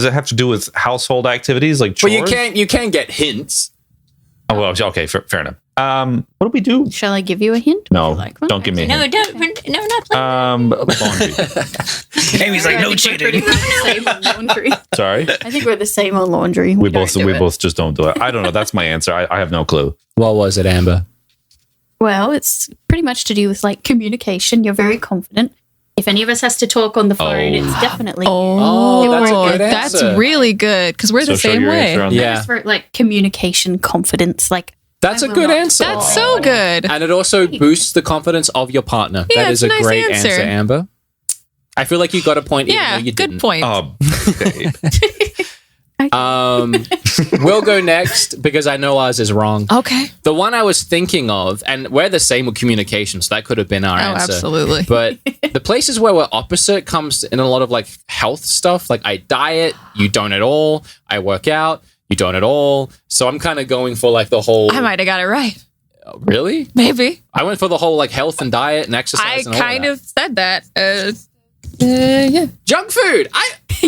it have to do with household activities like chores? Well, you can get hints. Oh, well, okay, fair enough. What do we do? Shall I give you a hint? No, Would you like one? don't give me a No, hint. don't. No, not playing. Laundry. Amy's like, no cheating. Same on laundry. Sorry, I think we're the same on laundry. we don't both do we it. both just don't do it. I don't know. That's my answer. I have no clue. What was it, Amber? Well, it's pretty much to do with like communication. You're very confident. If any of us has to talk on the phone, it's definitely Oh, you. that's a good that's answer. really good because we're So the show same your way. answer on Yeah. Just for like communication, confidence. Like That's I a will good not- answer. That's so good. And it also boosts the confidence of your partner. Yeah, That is it's a a nice great answer. answer, Amber. I feel like you got a point even Yeah, though you good didn't. point. Okay. We'll go next because I know ours is wrong. Okay. The one I was thinking of, and we're the same with communication, so that could have been our Oh, answer. absolutely. But the places where we're opposite comes in a lot of like health stuff. Like I diet, you don't at all. I work out, you don't at all. So I'm kind of going for like the whole. I might have got it right. Really? Maybe. I went for the whole like health and diet and I exercise. and all kind that. of said that. Yeah. Junk food.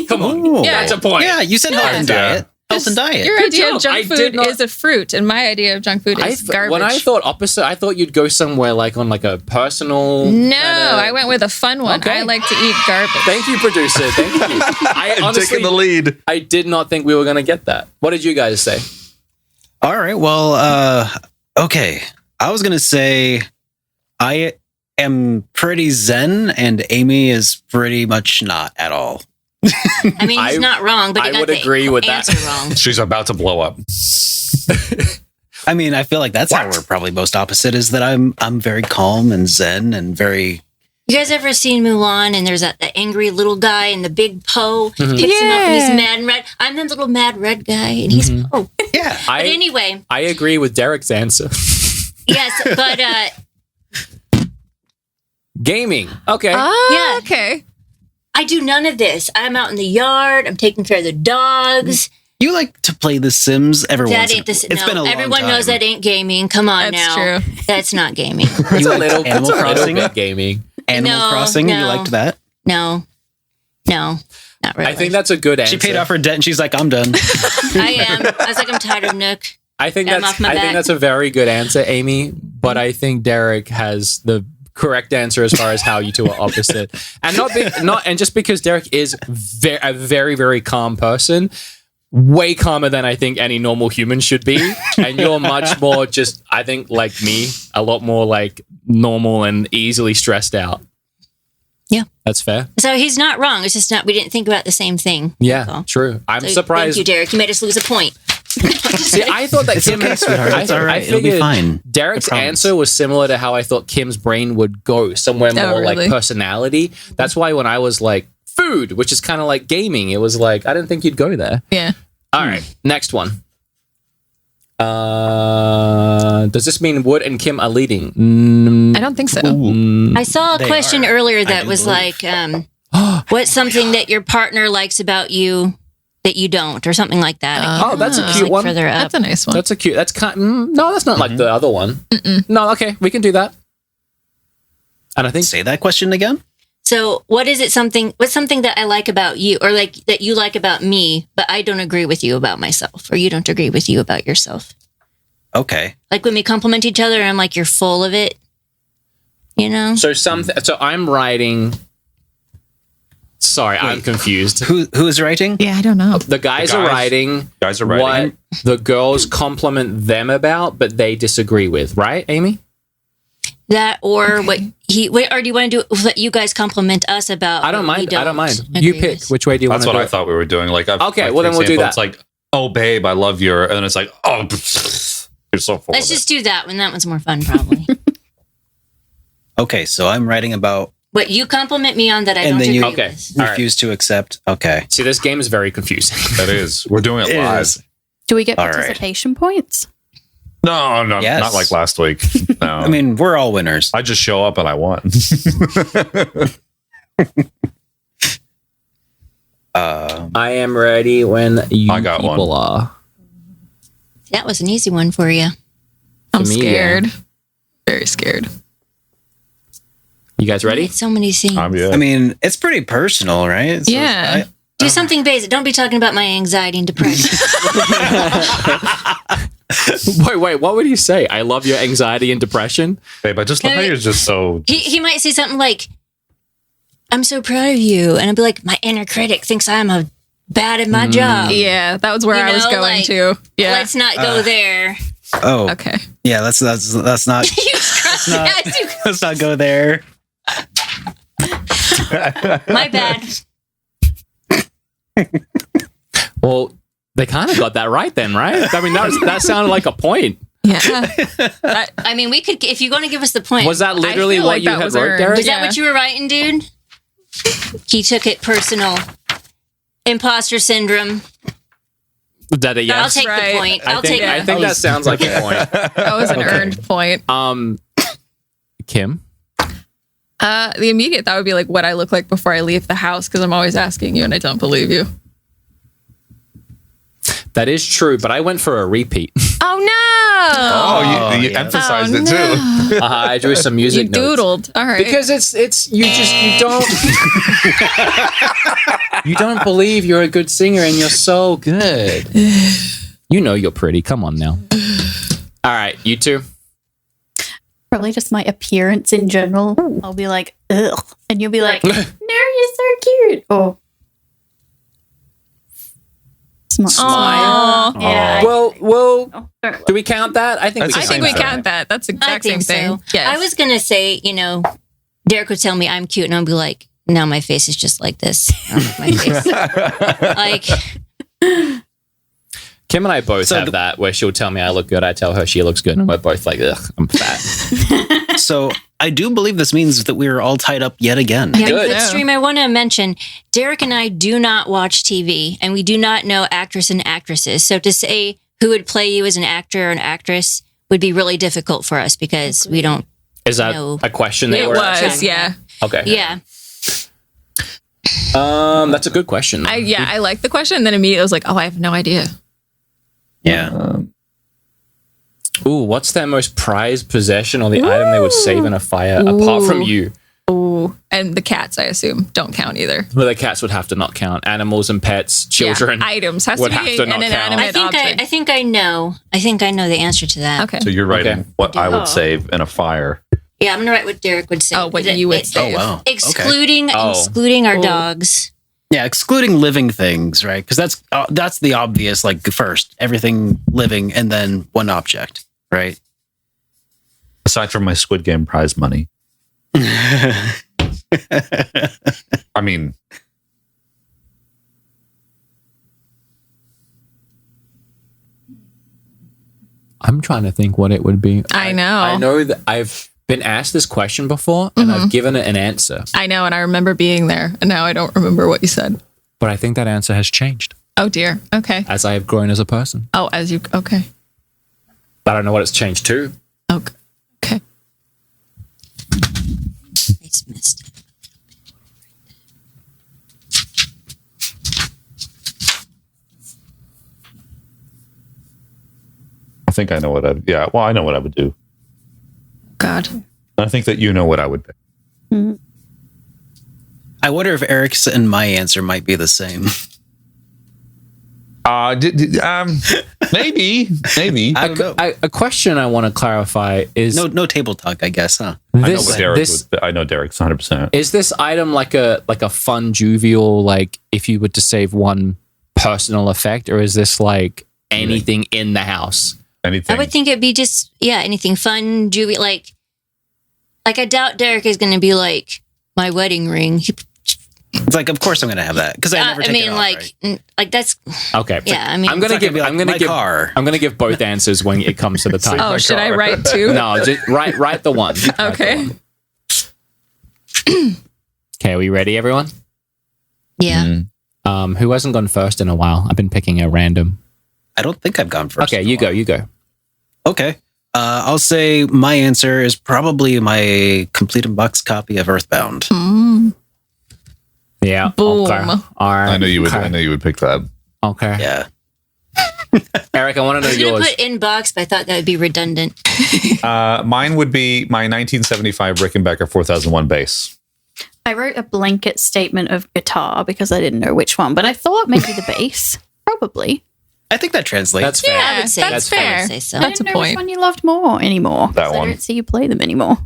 Come on. Ooh. That's a point. Yeah, you said health and Yeah. diet. health and diet. Your idea job. of junk I food did not- is a fruit, and my idea of junk food is garbage. When I thought opposite, I thought you'd go somewhere like on like a personal. no, kinda- I went with a fun one. Okay. I like to eat garbage. Thank you, producer. Thank you. I honestly, Taking the lead. I did not think we were going to get that. What did you guys say? All right. Well, okay. I was gonna say I am pretty zen, and Amy is pretty much not at all. I mean, he's not wrong, but he I got would the agree with that. answer wrong. She's about to blow up. I mean, I feel like that's how we're probably most opposite. Is that I'm very calm and zen and very. You guys ever seen Mulan and there's that angry little guy and the big Poe picks him up and he's Yeah. mad and red? I'm the little mad red guy and he's Poe. Yeah. But anyway, I agree with Derek's answer. yes, but Gaming. Okay. Yeah. Okay. I do none of this. I'm out in the yard. I'm taking care of the dogs. You like to play The Sims every That once in ain't this. It's been a No, long everyone time. knows that ain't gaming. Come on That's now. true. That's not gaming. It's a little, Animal it's a little Crossing? bit gaming. Animal No, Crossing. You no. liked that? No, not really. I think that's a good answer. She paid off her debt, and she's like, "I'm done." I am. I was like, I'm tired of Nook. I think I'm that's off my I think back. that's a very good answer, Amy. But I think Derek has the correct answer as far as how you two are opposite, and and just because Derek is a very very calm person, way calmer than I think any normal human should be, and you're much more just I think like me, a lot more like normal and easily stressed out. Yeah. That's fair. So he's not wrong. It's just not. We didn't think about the same thing. Yeah, That's all. true. I'm So surprised. Thank you, Derek. You made us lose a point. See, I thought that Kim. sweetheart. It's all right. It'll be figured fine. Derek's I promise. answer was similar to how I thought Kim's brain would go, somewhere Oh, more really? like personality. That's why when I was like food, which is kind of like gaming, it was like I didn't think you'd go there. Yeah. All right, next one. Does this mean Wood and Kim are leading? I don't think so. Mm, I saw a They question are. earlier that do was believe. like, what's something that your partner likes about you that you don't, or something like that. Oh, that's a It's cute like one. further up. That's a nice one. That's a cute. That's kind. No, that's not like the other one. No, okay, we can do that. And I think Say that question again. So, what's something that I like about you, or like that you like about me, but I don't agree with you about myself, or you don't agree with you about yourself? Okay. Like when we compliment each other, I'm like, you're full of it. You know? so. So I'm writing. Sorry, I'm Wait. confused. Who is writing? Yeah, I don't know. The guys, The are guys- writing. Guys are What writing. the girls compliment them about, but they disagree with. Right, Amy? That or or do you want to do what you guys compliment us about? I don't what we mind. I don't mind. agree You pick with? which way do you want That's to what do I it? thought we were doing. Like, Okay, like, well, for then we'll do example, that. It's like, oh, babe, I love your, and then it's like, oh, you're so full. Let's of just do that one. That one's more fun, probably. Okay, so I'm writing about What you compliment me on that I And don't then agree you- Okay. with. All right. refuse to accept. Okay. See, this game is very confusing. it. That is. We're doing it It live. is. Do we get All right. participation points? No, Yes. not like last week. No. I mean, we're all winners. I just show up and I won. I am ready when you I got people are. That was an easy one for you. I'm To me, scared. Very scared. You guys ready? So many things. Yeah. I mean, it's pretty personal, right? So Yeah. Do something basic. Don't be talking about my anxiety and depression. Wait, what would he say? I love your anxiety and depression. Babe, I just love how you're just so. he might say something like, I'm so proud of you. And I'd be like, my inner critic thinks I'm bad at my job. Yeah, that was where You I was know, going like, to. Yeah. Let's not go there. Oh, Okay. yeah. That's not. You crossed not- out. Let's not go there. My bad. Well, they kind of got that right then, right? I mean, that sounded like a point. Yeah. I mean, we could, if you're going to give us the point. Was that literally feel what like you that had was wrote, earned. Derek? Is that Yeah. what you were writing, dude? He took it personal. Imposter syndrome. That a yes? I'll take Right. the point. I I'll think, take I it. think that sounds like a point. That was an earned point. Kim? The immediate thought would be like what I look like before I leave the house because I'm always asking you and I don't believe you. That is true, but I went for a repeat. Oh no! Oh, you yeah. emphasized Oh, it too. I drew some music You notes. doodled. All right. Because you don't you don't believe you're a good singer and you're so good. You know you're pretty. Come on now. All right, you two. Probably just my appearance in general. I'll be like, ugh. And you'll be like, no, you're so cute. Or smile. Aw. Yeah. Well, Oh, don't do we count that? I think That's we I the can think we same thing. count that. That's the I exact same think thing. so. Yes. I was gonna say, Derek would tell me I'm cute, and I'll be like, "No, my face is just like this. I don't like my face." Like, Kim and I both So have that where she'll tell me I look good, I tell her she looks good, and we're both like, ugh, I'm fat. So I do believe this means that we're all tied up yet again. yeah, Good. but stream. I want to mention Derek and I do not watch TV, and we do not know actors and actresses. So to say who would play you as an actor or an actress would be really difficult for us because we don't. Is that No. a question that It we're was, yeah. Okay. Yeah, That's a good question. I like the question. And then immediately I was like, oh, I have no idea. Yeah. Ooh, what's their most prized possession or the item they would save in a fire apart from you? Ooh. And the cats, I assume, don't count either. Well, the cats would have to not count. Animals and pets, children. Yeah. Items has would to have be to an not count. inanimate object. I think I know. I think I know the answer to that. Okay. So you're writing Okay. what I Oh. would save in a fire. Yeah, I'm gonna write what Derek would say. Oh, what you would say. Oh, wow. Okay. Excluding Oh. our Oh. dogs. Yeah, excluding living things, right? Because that's the obvious, like first, everything living and then one object, right? Aside from my Squid Game prize money. I mean, I'm trying to think what it would be. I know. I know that I've been asked this question before and I've given it an answer, I know, and I remember being there, and now I don't remember what you said. but I think that answer has changed Oh dear. Okay. as I have grown as a person. Oh, as you. Okay. I don't know what it's changed to. Okay. Okay. I just missed it. I think I know what I. Yeah, well, I know what I would do. God. I think that you know what I would pick. I wonder if Eric's and my answer might be the same. Maybe. I don't know. A question I want to clarify is No table talk, I guess, huh? I know Derek's 100%. is this item like a fun jovial, like if you were to save one personal effect, or is this like anything in the house? Anything. I would think it'd be just anything fun, juvie. Like I doubt Derek is going to be like my wedding ring. It's like, of course I'm going to have that because I never take it off, right? Like that's Okay. Yeah, I mean, I'm gonna it's not give gonna be like I'm gonna my give car. I'm gonna give both answers when it comes to the time. Oh, should I write two? No, just write the one. Okay. Okay, are we ready, everyone? yeah. Who hasn't gone first in a while? I've been picking a random. I don't think I've gone first. Okay, in a you go. while. You go. Okay. I'll say my answer is probably my complete and box copy of Earthbound. Yeah. Boom. Okay. All right. I know you would. Okay. I know you would pick that. Okay. Yeah. Eric, I want to I know was going yours. to put inbox, but I thought that would be redundant. Mine would be my 1975 Rickenbacker 4001 bass. I wrote a blanket statement of guitar because I didn't know which one, but I thought maybe the bass. Probably. I think that translates. That's fair. I would say that's I would fair. say so. I That's didn't a know which point. one you loved more anymore. That 'cause one. I don't see you play them anymore.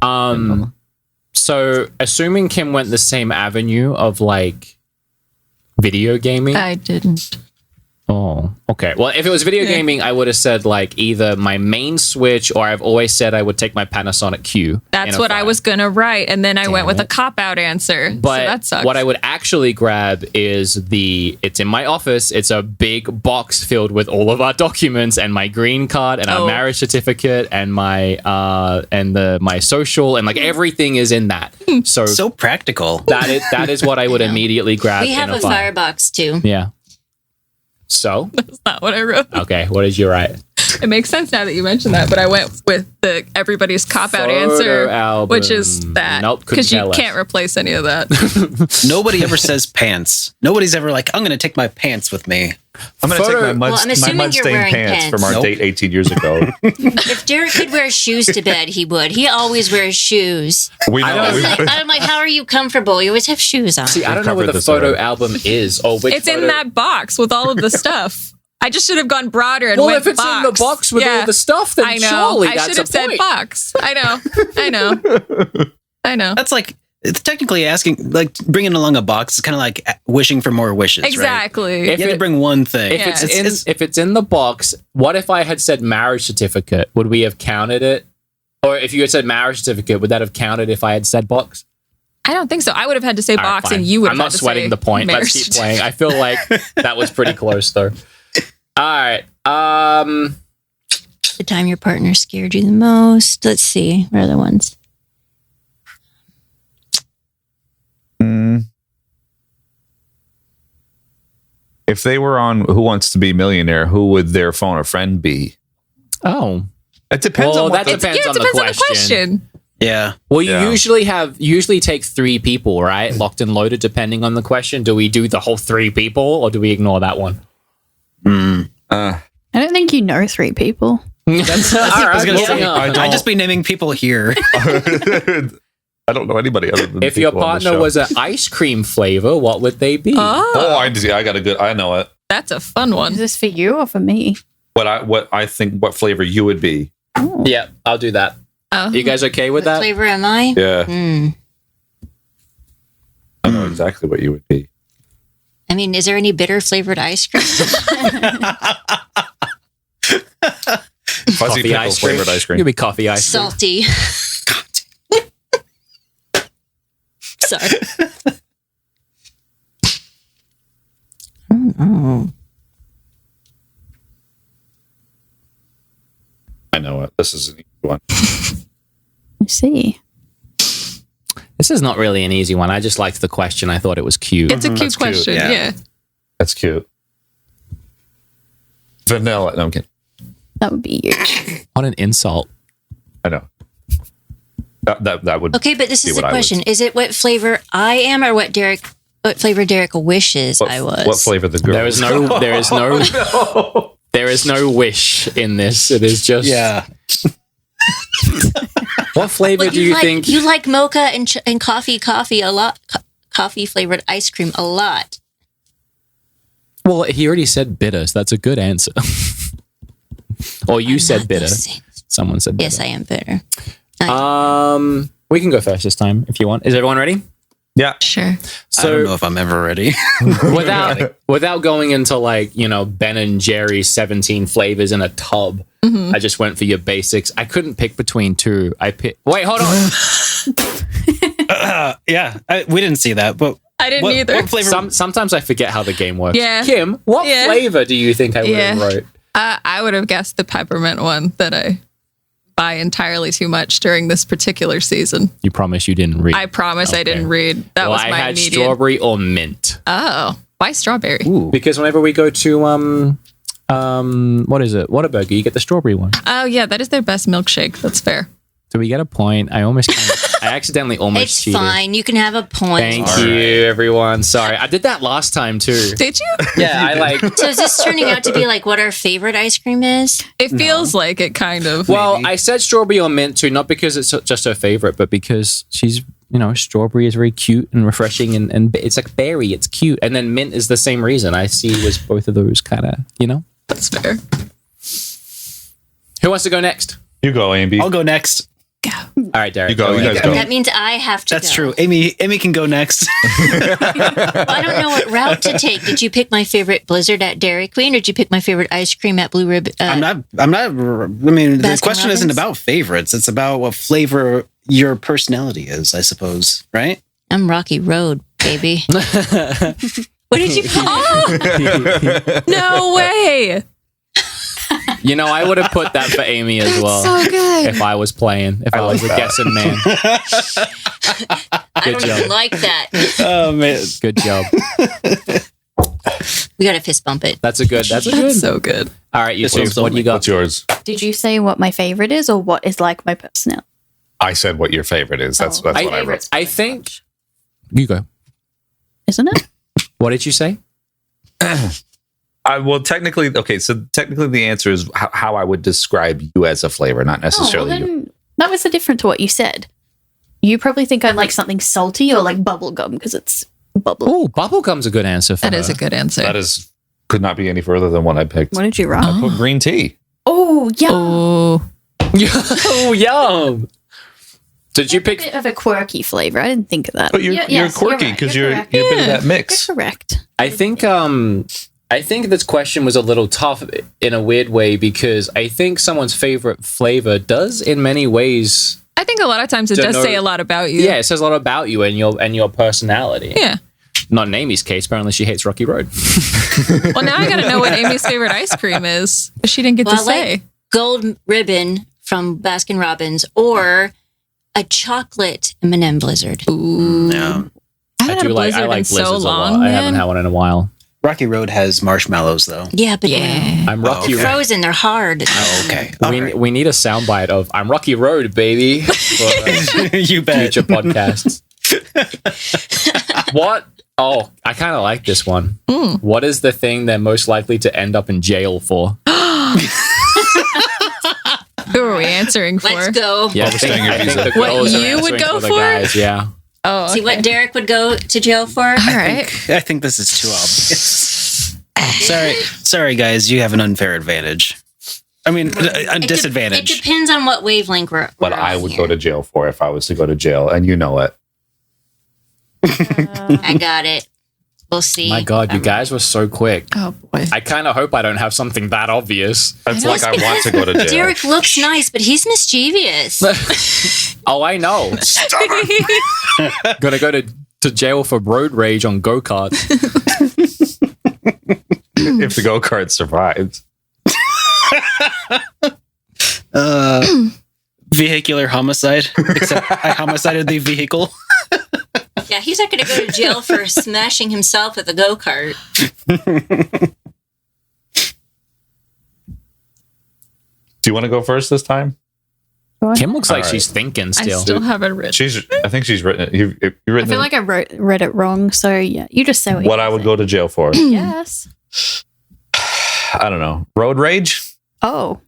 So assuming Kim went the same avenue of like video gaming. I didn't. Oh, okay. Well, if it was video gaming, I would have said like either my main Switch or I've always said I would take my Panasonic Q. That's in a what I fire. was gonna write, and then I went with a cop out answer. But so that sucks. what I would actually grab is it's in my office. It's a big box filled with all of our documents and my green card and our marriage certificate and my my social and like everything is in that. So practical. that is what I would immediately grab. We have in a firebox too. Yeah. So That's not what I wrote. okay, what did you write? It makes sense now that you mentioned that, but I went with the everybody's cop-out Photo answer, album. which is that. Nope, couldn't Because you tell us. can't replace any of that. Nobody ever says pants. Nobody's ever like, I'm going to take my pants with me. I'm going to take Photo- my Well, I'm assuming you're mud-stained wearing pants pants. from our Nope. date 18 years ago. If Derek could wear shoes to bed, he would. He always wears shoes. We know. I'm like, how are you comfortable? You always have shoes on. See, I don't know covered where the this photo already. album is or which It's in photo- that box with all of the stuff. I just should have gone broader and Well, went if it's in the box with all the stuff, then I know. surely I that's should a have said point. box. I know. That's like, it's technically asking, like bringing along a box is kind of like wishing for more wishes. Right? Exactly. If You have to it- bring one thing. If Yeah. if it's in the box, what if I had said marriage certificate? Would we have counted it? Or if you had said marriage certificate, would that have counted if I had said box? I don't think so. I would have had to say All right, box, fine. and you would. I'm have not had to sweating say the point. Let's marriage. keep playing. I feel like that was pretty close, though. All right. The time your partner scared you the most. Let's see. What are the ones? If they were on Who Wants to Be a Millionaire, who would their phone a friend be? Oh. It depends Well, on what that the- depends Yeah, on it the depends on the question. question. Yeah. Well, you Yeah. usually take 3 people, right? Locked and loaded, depending on the question. Do we do the whole 3 people, or do we ignore that one? I don't think you know 3 people. That's all I was gonna right, say, well, I'd just be naming people here. I don't know anybody other than the if your people on the partner show. was an ice cream flavor, what would they be? Oh, I got a good. I know it. That's a fun Is one. this for you or for me? What I think what flavor you would be. Yeah, I'll do that. Oh. You guys okay with What that? flavor am I? Yeah, Hmm. I know exactly what you would be. I mean, is there any bitter flavored ice cream? Fuzzy pickle flavored ice cream. You'll be coffee ice cream. Salty. Sorry. Oh. I know it. This is an easy one. I see. This is not really an easy one. I just liked the question. I thought it was cute. It's a cute That's cute, question. yeah. Yeah. That's cute. Vanilla. No, I'm kidding. That would be you. What an insult. I know. That would. Okay, but this be is the what I would question. say. Is it what flavor I am or what flavor Derek wishes I was? What flavor the girl? There is no there is no wish in this. It is just What flavor But do you think? you like mocha and coffee a lot? Coffee flavored ice cream a lot. Well, he already said bitter, so that's a good answer. Or you said Not bitter. those things. Someone said bitter. Yes, I am bitter. We can go first this time if you want. Is everyone ready? Yeah. Sure. I don't So know if I'm ever ready. without going into like, Ben and Jerry's 17 flavors in a tub, I just went for your basics. I couldn't pick between 2. Wait, hold on. We didn't see that, but I didn't what, either. what flavor? Sometimes I forget how the game works. Yeah. Kim, what Yeah. flavor do you think I would have Yeah. wrote? I would have guessed the peppermint one that I buy entirely too much during this particular season. You promise you didn't read. I promise I didn't read. That was I my had immediate. strawberry or mint. Oh, why strawberry? Because whenever we go to what is it? Whataburger, you get the strawberry one. Oh yeah, that is their best milkshake. That's fair. Do we get a point? I accidentally almost It's cheated. fine. You can have a point. Thank you, everyone. Sorry, I did that last time too. Did you? Yeah, I like. So is this turning out to be like what our favorite ice cream is? It feels like it kind of. Well, I said strawberry or mint too, not because it's just her favorite, but because she's, strawberry is very cute and refreshing, and it's like berry, it's cute, and then mint is the same reason. I see was both of those kind of, that's fair. Who wants to go next? You go, Amby. I'll go next. All right, Derek. You go. You guys go. That means I have to That's go. true. Amy can go next. Well, I don't know what route to take. Did you pick my favorite Blizzard at Dairy Queen, or did you pick my favorite ice cream at Blue Ribbon? I'm not. I mean, the Baskin question isn't Robbins? about favorites. It's about what flavor your personality is, I suppose. Right? I'm Rocky Road, baby. What did you call? No way. I would have put that for Amy as well. So good. If I was playing, if I was a guessing man. I don't job. even like that. Oh man. Good job. We got to fist bump it. That's a good. That's so good. All right, you This two. one's What do you got? What's yours? Did you say what my favorite is or what is like my personality? I said what your favorite is. That's what I wrote. I think you go. Isn't it? What did you say? Well, technically, okay. So technically, the answer is how I would describe you as a flavor, not necessarily you. then that was different to what you said. You probably think I like something salty or like bubble gum because it's bubble. Oh, bubblegum's a good answer for That her. is a good answer. That could not be any further than what I picked. What did you write? I put green tea. Oh, yeah. Oh, Oh, yum. Did you A pick? bit of a quirky flavor. I didn't think of that. But you're quirky right, because you're you're correct. a bit of that You're mix. correct. I think this question was a little tough in a weird way because I think someone's favorite flavor does in many ways. I think a lot of times it does say a lot about you. Yeah, it says a lot about you and your personality. Yeah. Not in Amy's case. Apparently, she hates Rocky Road. Well, now I got to know what Amy's favorite ice cream is. She didn't get to Well, I say. like gold ribbon from Baskin Robbins or a chocolate M&M Blizzard. Ooh. Yeah. I haven't had a Blizzard in Blizzards so a lot. long, I haven't had man. one in a while. Rocky Road has marshmallows, though. Yeah, but Yeah. I'm Rocky Road. frozen, they're hard. Oh, okay. All right. We need a soundbite of "I'm Rocky Road, baby" for You bet. future podcasts. What? Oh, I kind of like this one. What is the thing they're most likely to end up in jail for? Who are we answering for? Let's go. Yeah, Overstaying your I think visa. the What girls are you would answering go the for? guys, yeah. Oh, See what Derek would go to jail for? All right. I think this is too obvious. Sorry, guys. You have an unfair advantage. I mean, a It disadvantage. depends on what wavelength we're What on I would here. go to jail for if I was to go to jail, and you know it. I got it. We'll see. My God, you guys were so quick. Oh boy. I kind of hope I don't have something that obvious. That's know. like I want to go to jail. Derek looks nice, but he's mischievous. Oh, I know. Gonna go to jail for road rage on go-karts. If the go kart survives. Vehicular homicide. Except I homicided the vehicle. Yeah, he's not going to go to jail for smashing himself with a go-kart. Do you want to go first this time? Kim looks like All right. she's thinking I still. still haven't written. I think she's written it. You've I written feel it. like I read it wrong. So, yeah, you just say What I would go to jail for. Yes. I don't know. Road rage? Oh.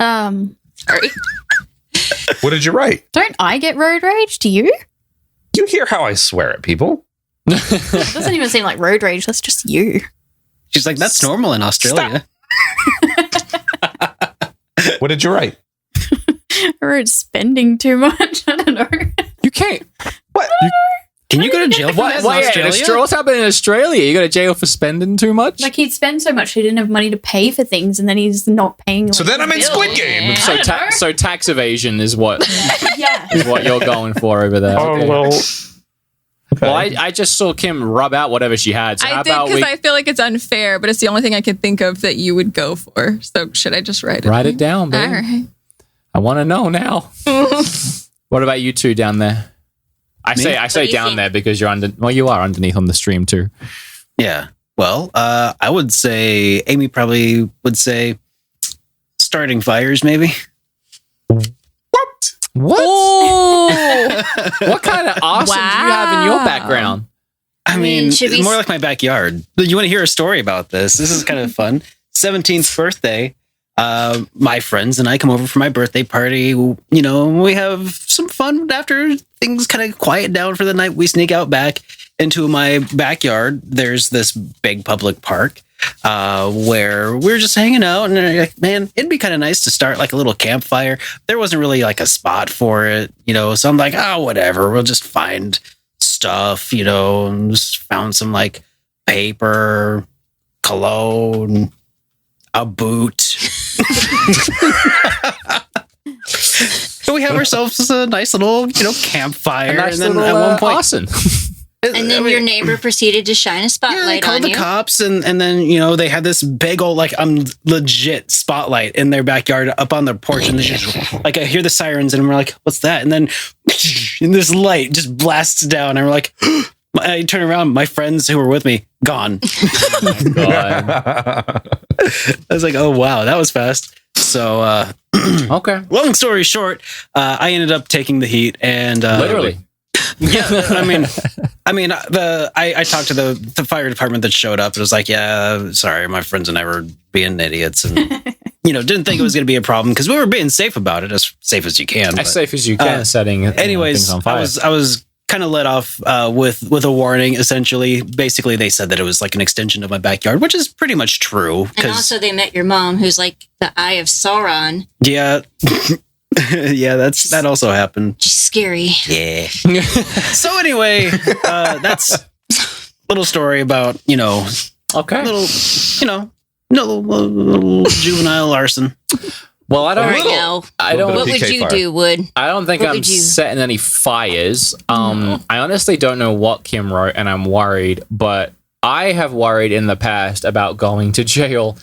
Sorry. What did you write? Don't I get road rage? Do you? You hear how I swear at people? It doesn't even seem like road rage. That's just you. She's like, that's normal in Australia. What did you write? I wrote spending too much. I don't know. You can't. What? Can you go to jail for What? that in Wait, Australia? what's happening in Australia? You go to jail for spending too much? Like he'd spend so much he didn't have money to pay for things, and then he's not paying. So like, then I'm in bills. Squid Game. so, I don't know. so tax evasion is what Yeah. is what you're going for over there. Oh, Okay. well. Okay. Well, I just saw Kim rub out whatever she had. So I how did about because we I feel like it's unfair, but it's the only thing I could think of that you would go for. So should I just write it? write it down, All babe? right. I want to know now. What about you two down there? I What say do you down think? there because you're under. Well, you are underneath on the stream too. Yeah. Well, I would say Amy probably would say starting fires, maybe. What? What? Oh, What kind of awesome do you have in your Wow. background? I mean, mean, should we it's more s- like my backyard. You want to hear a story about this? This is kind of fun. 17th birthday. My friends and I come over for my birthday party. You know, we have some fun after things kind of quiet down for the night. We sneak out back into my backyard. There's this big public park where we're just hanging out. And they're like, man, it'd be kind of nice to start like a little campfire. There wasn't really like a spot for it, you know. So I'm like, oh, whatever. We'll just find stuff, you know, and just found some like paper, cologne, a boot. So we have ourselves a nice little, you know, campfire. A nice and then little, at one point, arson. And then your neighbor proceeded to shine a yeah, they spotlight called on the you. cops, and then you know they had this big old like legit spotlight in their backyard up on their porch, and they just, like I hear the sirens, and we're like, "What's that?" And then and this light just blasts down, and we're like, I turn around, my friends who were with me, gone. God. I was like, oh, wow, that was fast. So, Okay. long story short, I ended up taking the heat and Literally. Yeah, I talked to the fire department that showed up. It was like, yeah, sorry, my friends and I were being idiots, and didn't think it was going to be a problem because we were being safe about it, as safe as you can. As safe as you can, setting Anyways, things on fire. I was kind of let off with a warning. Essentially, basically, they said that it was like an extension of my backyard, which is pretty much true. And also, they met your mom, who's like the Eye of Sauron. Yeah. Yeah, that also happened. She's scary. Yeah. So anyway, that's a little story about, Okay. little juvenile arson. Well, I don't. All right, now, I don't. what would PK you fire. do, Wood? I don't think What I'm would you- setting any fires. I honestly don't know what Kim wrote, and I'm worried. But I have worried in the past about going to jail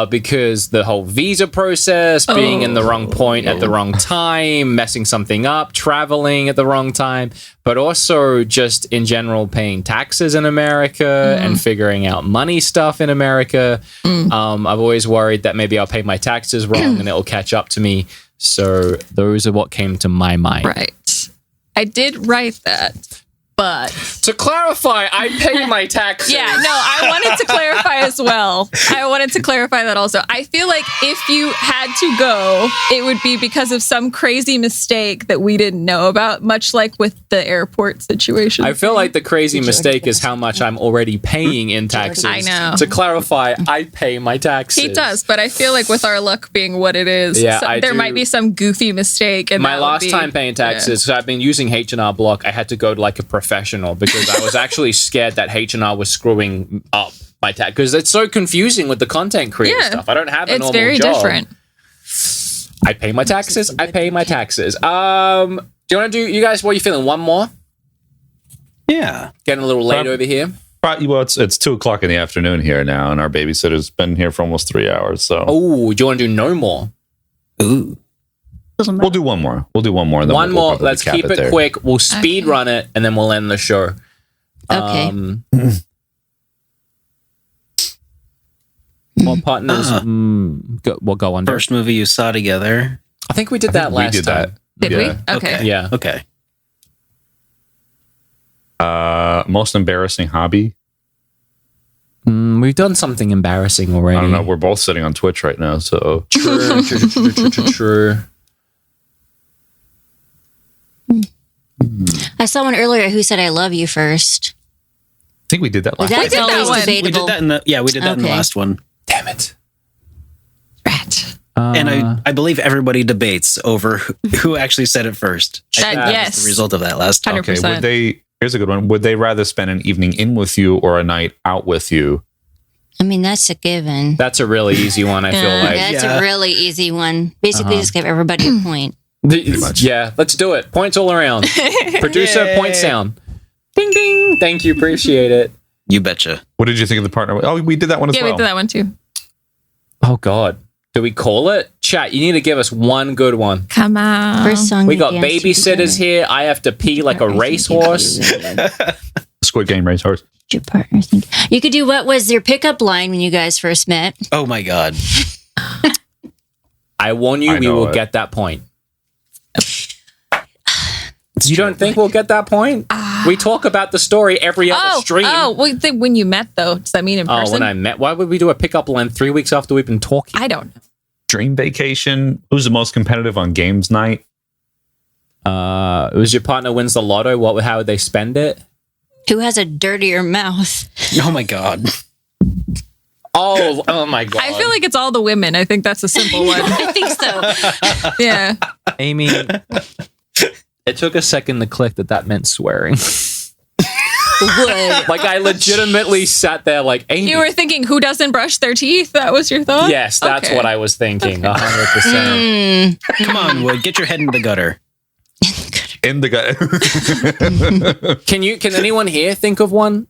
because the whole visa process, being in the wrong point at the wrong time, messing something up, traveling at the wrong time, but also just in general paying taxes in America and figuring out money stuff in America. I've always worried that maybe I'll pay my taxes wrong and it'll catch up to me. So those are what came to my mind. Right. I did write that, but To clarify, I pay my taxes. yeah, no, I wanted to clarify as well. I wanted to clarify that also. I feel like if you had to go, it would be because of some crazy mistake that we didn't know about, much like with the airport situation. I feel like the crazy mistake is how much I'm already paying in taxes. I know. To clarify, I pay my taxes. He does, but I feel like with our luck being what it is, Yeah, I there do. might be some goofy mistake. And My that would last be- time paying taxes, so I've been using H&R Block. I had to go to like a professional because I was actually scared that H&R was screwing up my tax because it's so confusing with the content creator Yeah. stuff. I don't have a It's normal very job. different. I pay my taxes. I pay my taxes. Do you want to do? You guys, what are you feeling? One more? Yeah. Getting a little late over here. Right, well, it's 2:00 in the afternoon here now, and our babysitter's been here for almost 3 hours. So Oh, do you want to do no more? Ooh. Doesn't matter. we'll do one more. We'll do one more. And then One we'll more. probably Let's cap keep it there. quick. We'll speed run it, and then we'll end the show. Okay. What partners? We'll go on. First movie you saw together. I think we did I that think last we did time. that. Did Yeah. we? Okay. Yeah. Okay. Most embarrassing hobby. We've done something embarrassing already. I don't know. We're both sitting on Twitch right now, so True. I saw one earlier who said "I love you" first. I think we did that last. That's did that always one. debatable. We did that in the we did that in the Okay. last one. Damn it. Rat. And I believe everybody debates over who actually said it first. That- That was yes. the result of that last time. 100%. Okay, would they? Here's a good one. Would they rather spend an evening in with you or a night out with you? I mean, that's a given. That's a really easy one, I feel Yeah. like. That's Yeah. a really easy one. Basically, just give everybody a point. Yeah, let's do it. Points all around. Producer, Yay. point sound. Ding, ding. Thank you. Appreciate it. You betcha. What did you think of the partner? Oh, we did that one as Yeah, well. we did that one too. Oh, God. Do we call it? Chat, you need to give us one good one. Come on. First song We you got danced to babysitters together. here. I have to pee like a racehorse. Squid Game racehorse. Your partner think you could do. What was your pickup line when you guys first met? Oh my god. I warn you, I we know will it. get that point. You don't think we'll get that point? We talk about the story every other stream. well, when you met though, does that mean in Oh, person? when I met, why would we do a pickup line 3 weeks after we've been talking? I don't know. Dream vacation. Who's the most competitive on games night? It was your partner wins the lotto. How would they spend it? Who has a dirtier mouth? Oh my god. Oh my God. I feel like it's all the women. I think that's a simple one. I think so. Yeah. Amy, it took a second to click that meant swearing. Would. Like, I legitimately sat there like, Amy. You were thinking who doesn't brush their teeth? That was your thought? Yes, that's Okay. what I was thinking. 100%. Come on, Wood. Get your head in the gutter. In the guy. Can anyone here think of one?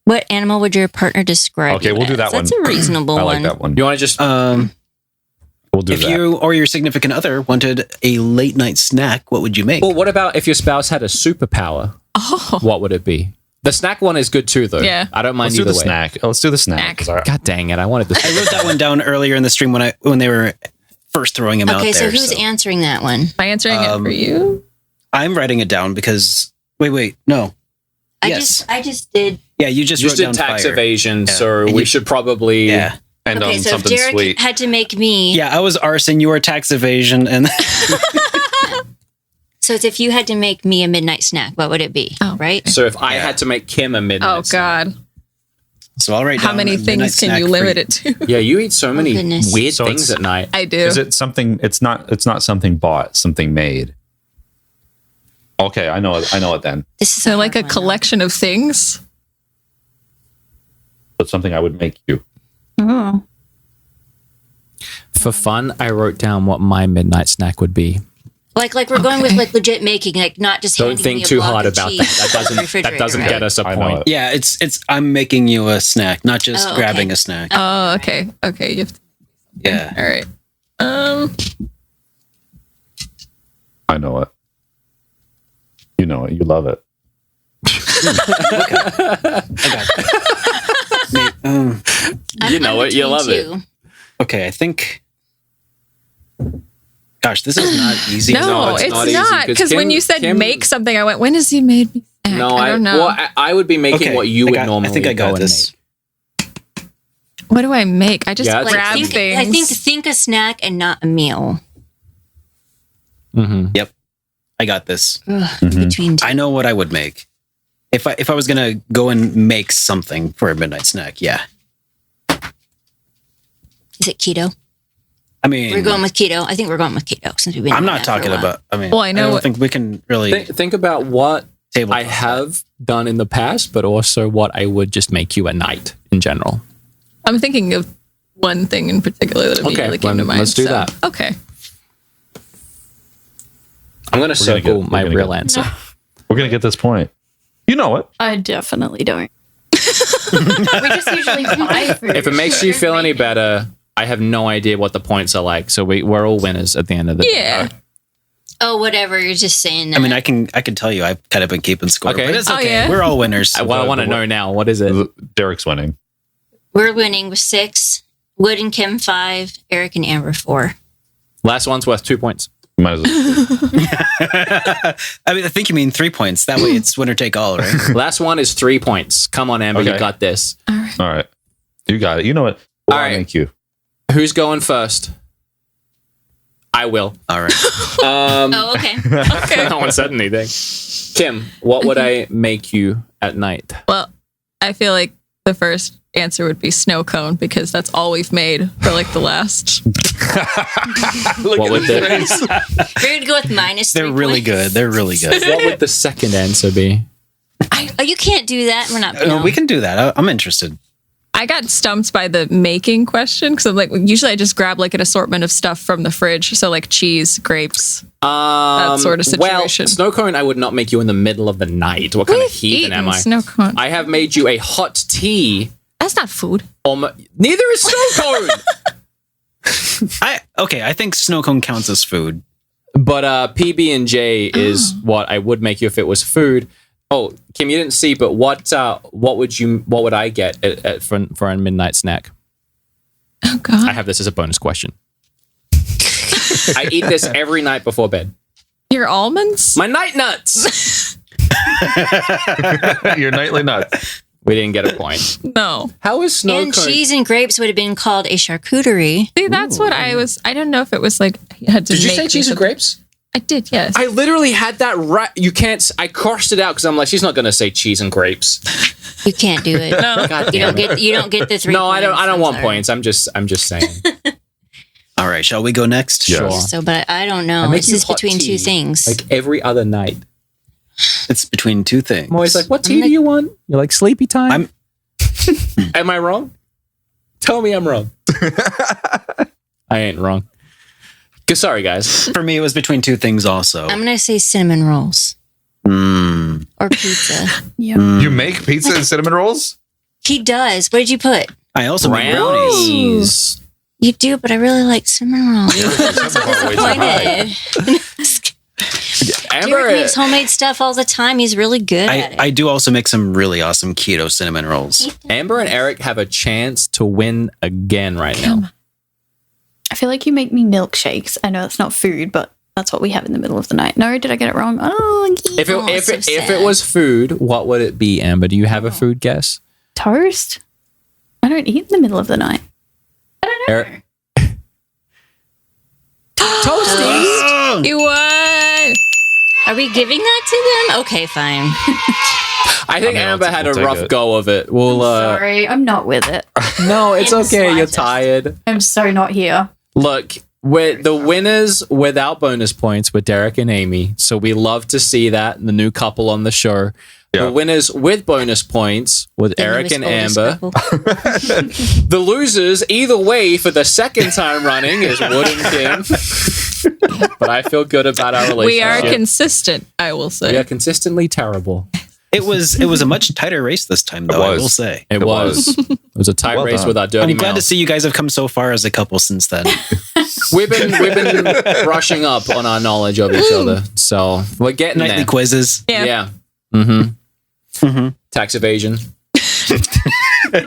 What animal would your partner describe? Okay, you we'll do as? that That's one. a reasonable I one. like that one. You want to just We'll do If that. you or your significant other wanted a late night snack, what would you make? Well, what about if your spouse had a superpower? Oh. What would it be? The snack one is good too, though. Yeah. I don't mind Let's do either the way. snack. Let's do the snack. 'cause God dang it! I wanted the. I wrote that one down earlier in the stream when they were first throwing him out Okay, there. so who's answering that one? Am I answering it for you? I'm writing it down because wait, no. Yes. I just did. Yeah, you just You wrote did down tax fire. evasion, Yeah. so And we you- should probably. Yeah. End Okay, on so if something Derek sweet. had to make me, Yeah, I was arson, you were tax evasion, and so it's if you had to make me a midnight snack, what would it be? Oh. Right? So if I had to make Kim a midnight. Oh snack- God! so I'll write How down many a midnight things can snack you for limit it to? Yeah, you eat so many goodness. weird So things it's- at night. I do. Is it something? It's not something bought. It's something made. Okay, I know it then. This is So like a hard one, collection of things. But something I would make you. Oh. For fun, I wrote down what my midnight snack would be. though. Like we're going with like legit making, like not just. Don't handing think me a too block hard of about cheese that. That from the doesn't refrigerator, get us a I know point. it. Yeah, it's I'm making you a snack, not just Oh, okay. grabbing a snack. Oh, okay. Okay. You have to, Yeah. all right. I know it. You know it. You love it. You know it. You love it. Okay, I think. Gosh, this is not easy. No, it's it's not easy, not 'cause because when Kim- you said Kim- make something, I went, "When has he made me?" Snack? No, I don't know. Well, I would be making Okay, what you would normally. I think I go got and this. make. What do I make? I just Yeah, it's grab like things. I think a snack and not a meal. Mm-hmm. Yep, I got this. Between two. I know what I would make if I was gonna go and make something for a midnight snack. Yeah, Is it keto? I mean, We're going with keto. I think we're going with keto since we've been. I'm doing not that for a talking while. about. I mean, Well, I know don't what- think we can really Think about what table. I have done in the past, but also what I would just make you at night in general. I'm thinking of one thing in particular that immediately came to then mind. let's do so- that. Okay. I'm going to circle get- my we're gonna real get- answer. We're gonna get this point. You know it. I definitely don't. We just usually buy food. If it makes you feel any better, I have no idea what the points are like. So we're all winners at the end of the Yeah. day. Oh, whatever. You're just saying that. I mean, I can tell you, I've kind of been keeping score, Okay. but it's Oh, okay. yeah? We're all winners. I want to know now. What is it? Derek's winning. we're winning with 6. Wood and Kim 5. Eric and Amber 4. Last one's worth 2 points. You might as well. I mean, I think you mean 3 points. That way, it's winner take all, right? Last one is 3 points. Come on, Amber, you Okay. got this. All right. You got it. You know it. All I'll right. make you. Who's going first? I will. All right. Oh, okay. No one said anything. Kim, what would I make you at night? Well, I feel like the first answer would be snow cone because that's all we've made for like the last. What would the We're going to go with minus 3 They're really points. good. They're really good. what would the second answer be? Oh, you can't do that. We're not. We can do that. I'm interested. I got stumped by the making question because I'm like, usually I just grab like an assortment of stuff from the fridge. So like cheese, grapes. That sort of Well, situation. snow cone, I would not make you in the middle of the night. What kind of We've heathen am eaten I? snow cone. I have made you a hot tea. That's not food. Neither is snow cone. I think snow cone counts as food. But PB and J is what I would make you if it was food. Oh, Kim, you didn't see, but what would I get for a midnight snack? Oh God. I have this as a bonus question. I eat this every night before bed. Your almonds? My night nuts. Your nightly nuts. We didn't get a point. No. How is snow And cone? cheese and grapes would have been called a charcuterie. See, that's what I was. I don't know if it was like you had to. Did you make say cheese and something. grapes? I did. Yes. I literally had that right. You can't. I crossed it out because I'm like, she's not going to say cheese and grapes. You can't do it. No. God You damn don't it. get. You don't get the 3. No, I don't. I don't I'm want sorry. points. I'm just saying. All right. Shall we go next? Yes. Sure. So, but I don't I know. make It's you just hot between tea, two things. Like every other night. It's between two things. I'm always like, what tea do you want? You're like sleepy time. I'm- Am I wrong? Tell me I'm wrong. I ain't wrong. Sorry, guys. For me, it was between two things also. I'm gonna say cinnamon rolls Mm. or pizza. Yeah. You make pizza and cinnamon rolls? He does. What did you put? I also make brownies. Brownies. You do, but I really like cinnamon rolls. Cinnamon roll way too high. Disappointed. Amber, makes homemade stuff all the time. He's really good at it. I do also make some really awesome keto cinnamon rolls. Amber and Eric have a chance to win again right now. I feel like you make me milkshakes. I know it's not food, but that's what we have in the middle of the night. No, did I get it wrong? Oh, If so it was food, what would it be, Amber? Do you have a food guess? toast? I don't eat in the middle of the night. I don't know. Eric? Toasties. You won. Are we giving that to them? Okay, fine. I think Amber had a we'll take rough it. go of it. We'll. Sorry, I'm not with it. No, it's In the okay. You're slightest. tired. I'm so not here. Look, we're the winners without bonus points were Derek and Amy. So we love to see that, the new couple on the show. Yeah. The winners with bonus points with Eric and Amber. The losers, either way, for the second time running is Wood and Kim. But I feel good about our relationship. We are consistent, I will say. We are consistently terrible. It was a much tighter race this time, though. I will say. It was. It was a tight Well race done. with our dirty I'm glad to mouths. see you guys have come so far as a couple since then. We've been brushing up on our knowledge of each other, so we're getting Nightly there. quizzes. Yeah. Mm-hmm. Tax evasion.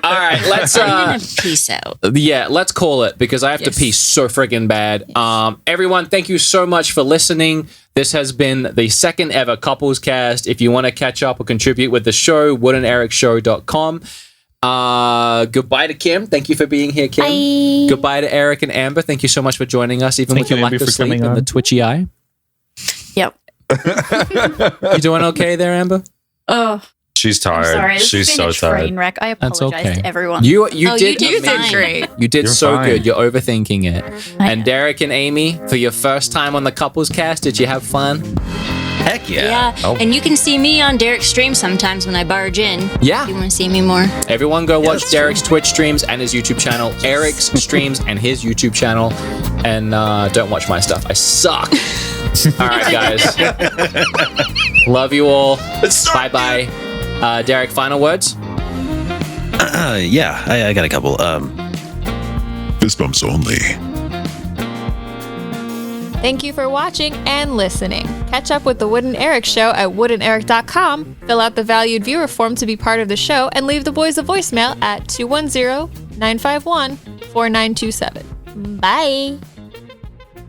All right, let's I'm gonna peace out. let's call it because I have to Yes. pee so friggin' bad. Everyone, thank you so much for listening. This has been the second ever couples cast. If you want to catch up or contribute with the show, woodandericshow.com. Goodbye to Kim. Thank you for being here, Kim. Bye. Goodbye to Eric and Amber. Thank you so much for joining us, even Thank with your you, lack Amber, of for sleep coming and the on. twitchy eye. Yep. You doing okay there, Amber? Oh, She's I'm tired. sorry. This She's has so been a train tired. wreck. I That's apologize okay. to everyone. You Oh, you did did amazing. fine. Great. You did You're so fine. good. You're overthinking it. I And am. Derek and Amy, for your first time on the couples cast, did you have fun? Heck yeah. Yeah, Oh. and you can see me on Derek's stream sometimes when I barge in. Yeah. If you want to see me more. Everyone go watch that's Derek's Twitch streams and his YouTube channel, Eric's streams and his YouTube channel, and don't watch my stuff. I suck. All right, guys. Love you all. Bye-bye. Derek, final words? Yeah, I got a couple. Fist bumps only. Thank you for watching and listening. Catch up with the Wood and Eric Show at woodanderic.com. Fill out the valued viewer form to be part of the show and leave the boys a voicemail at 210-951-4927. Bye.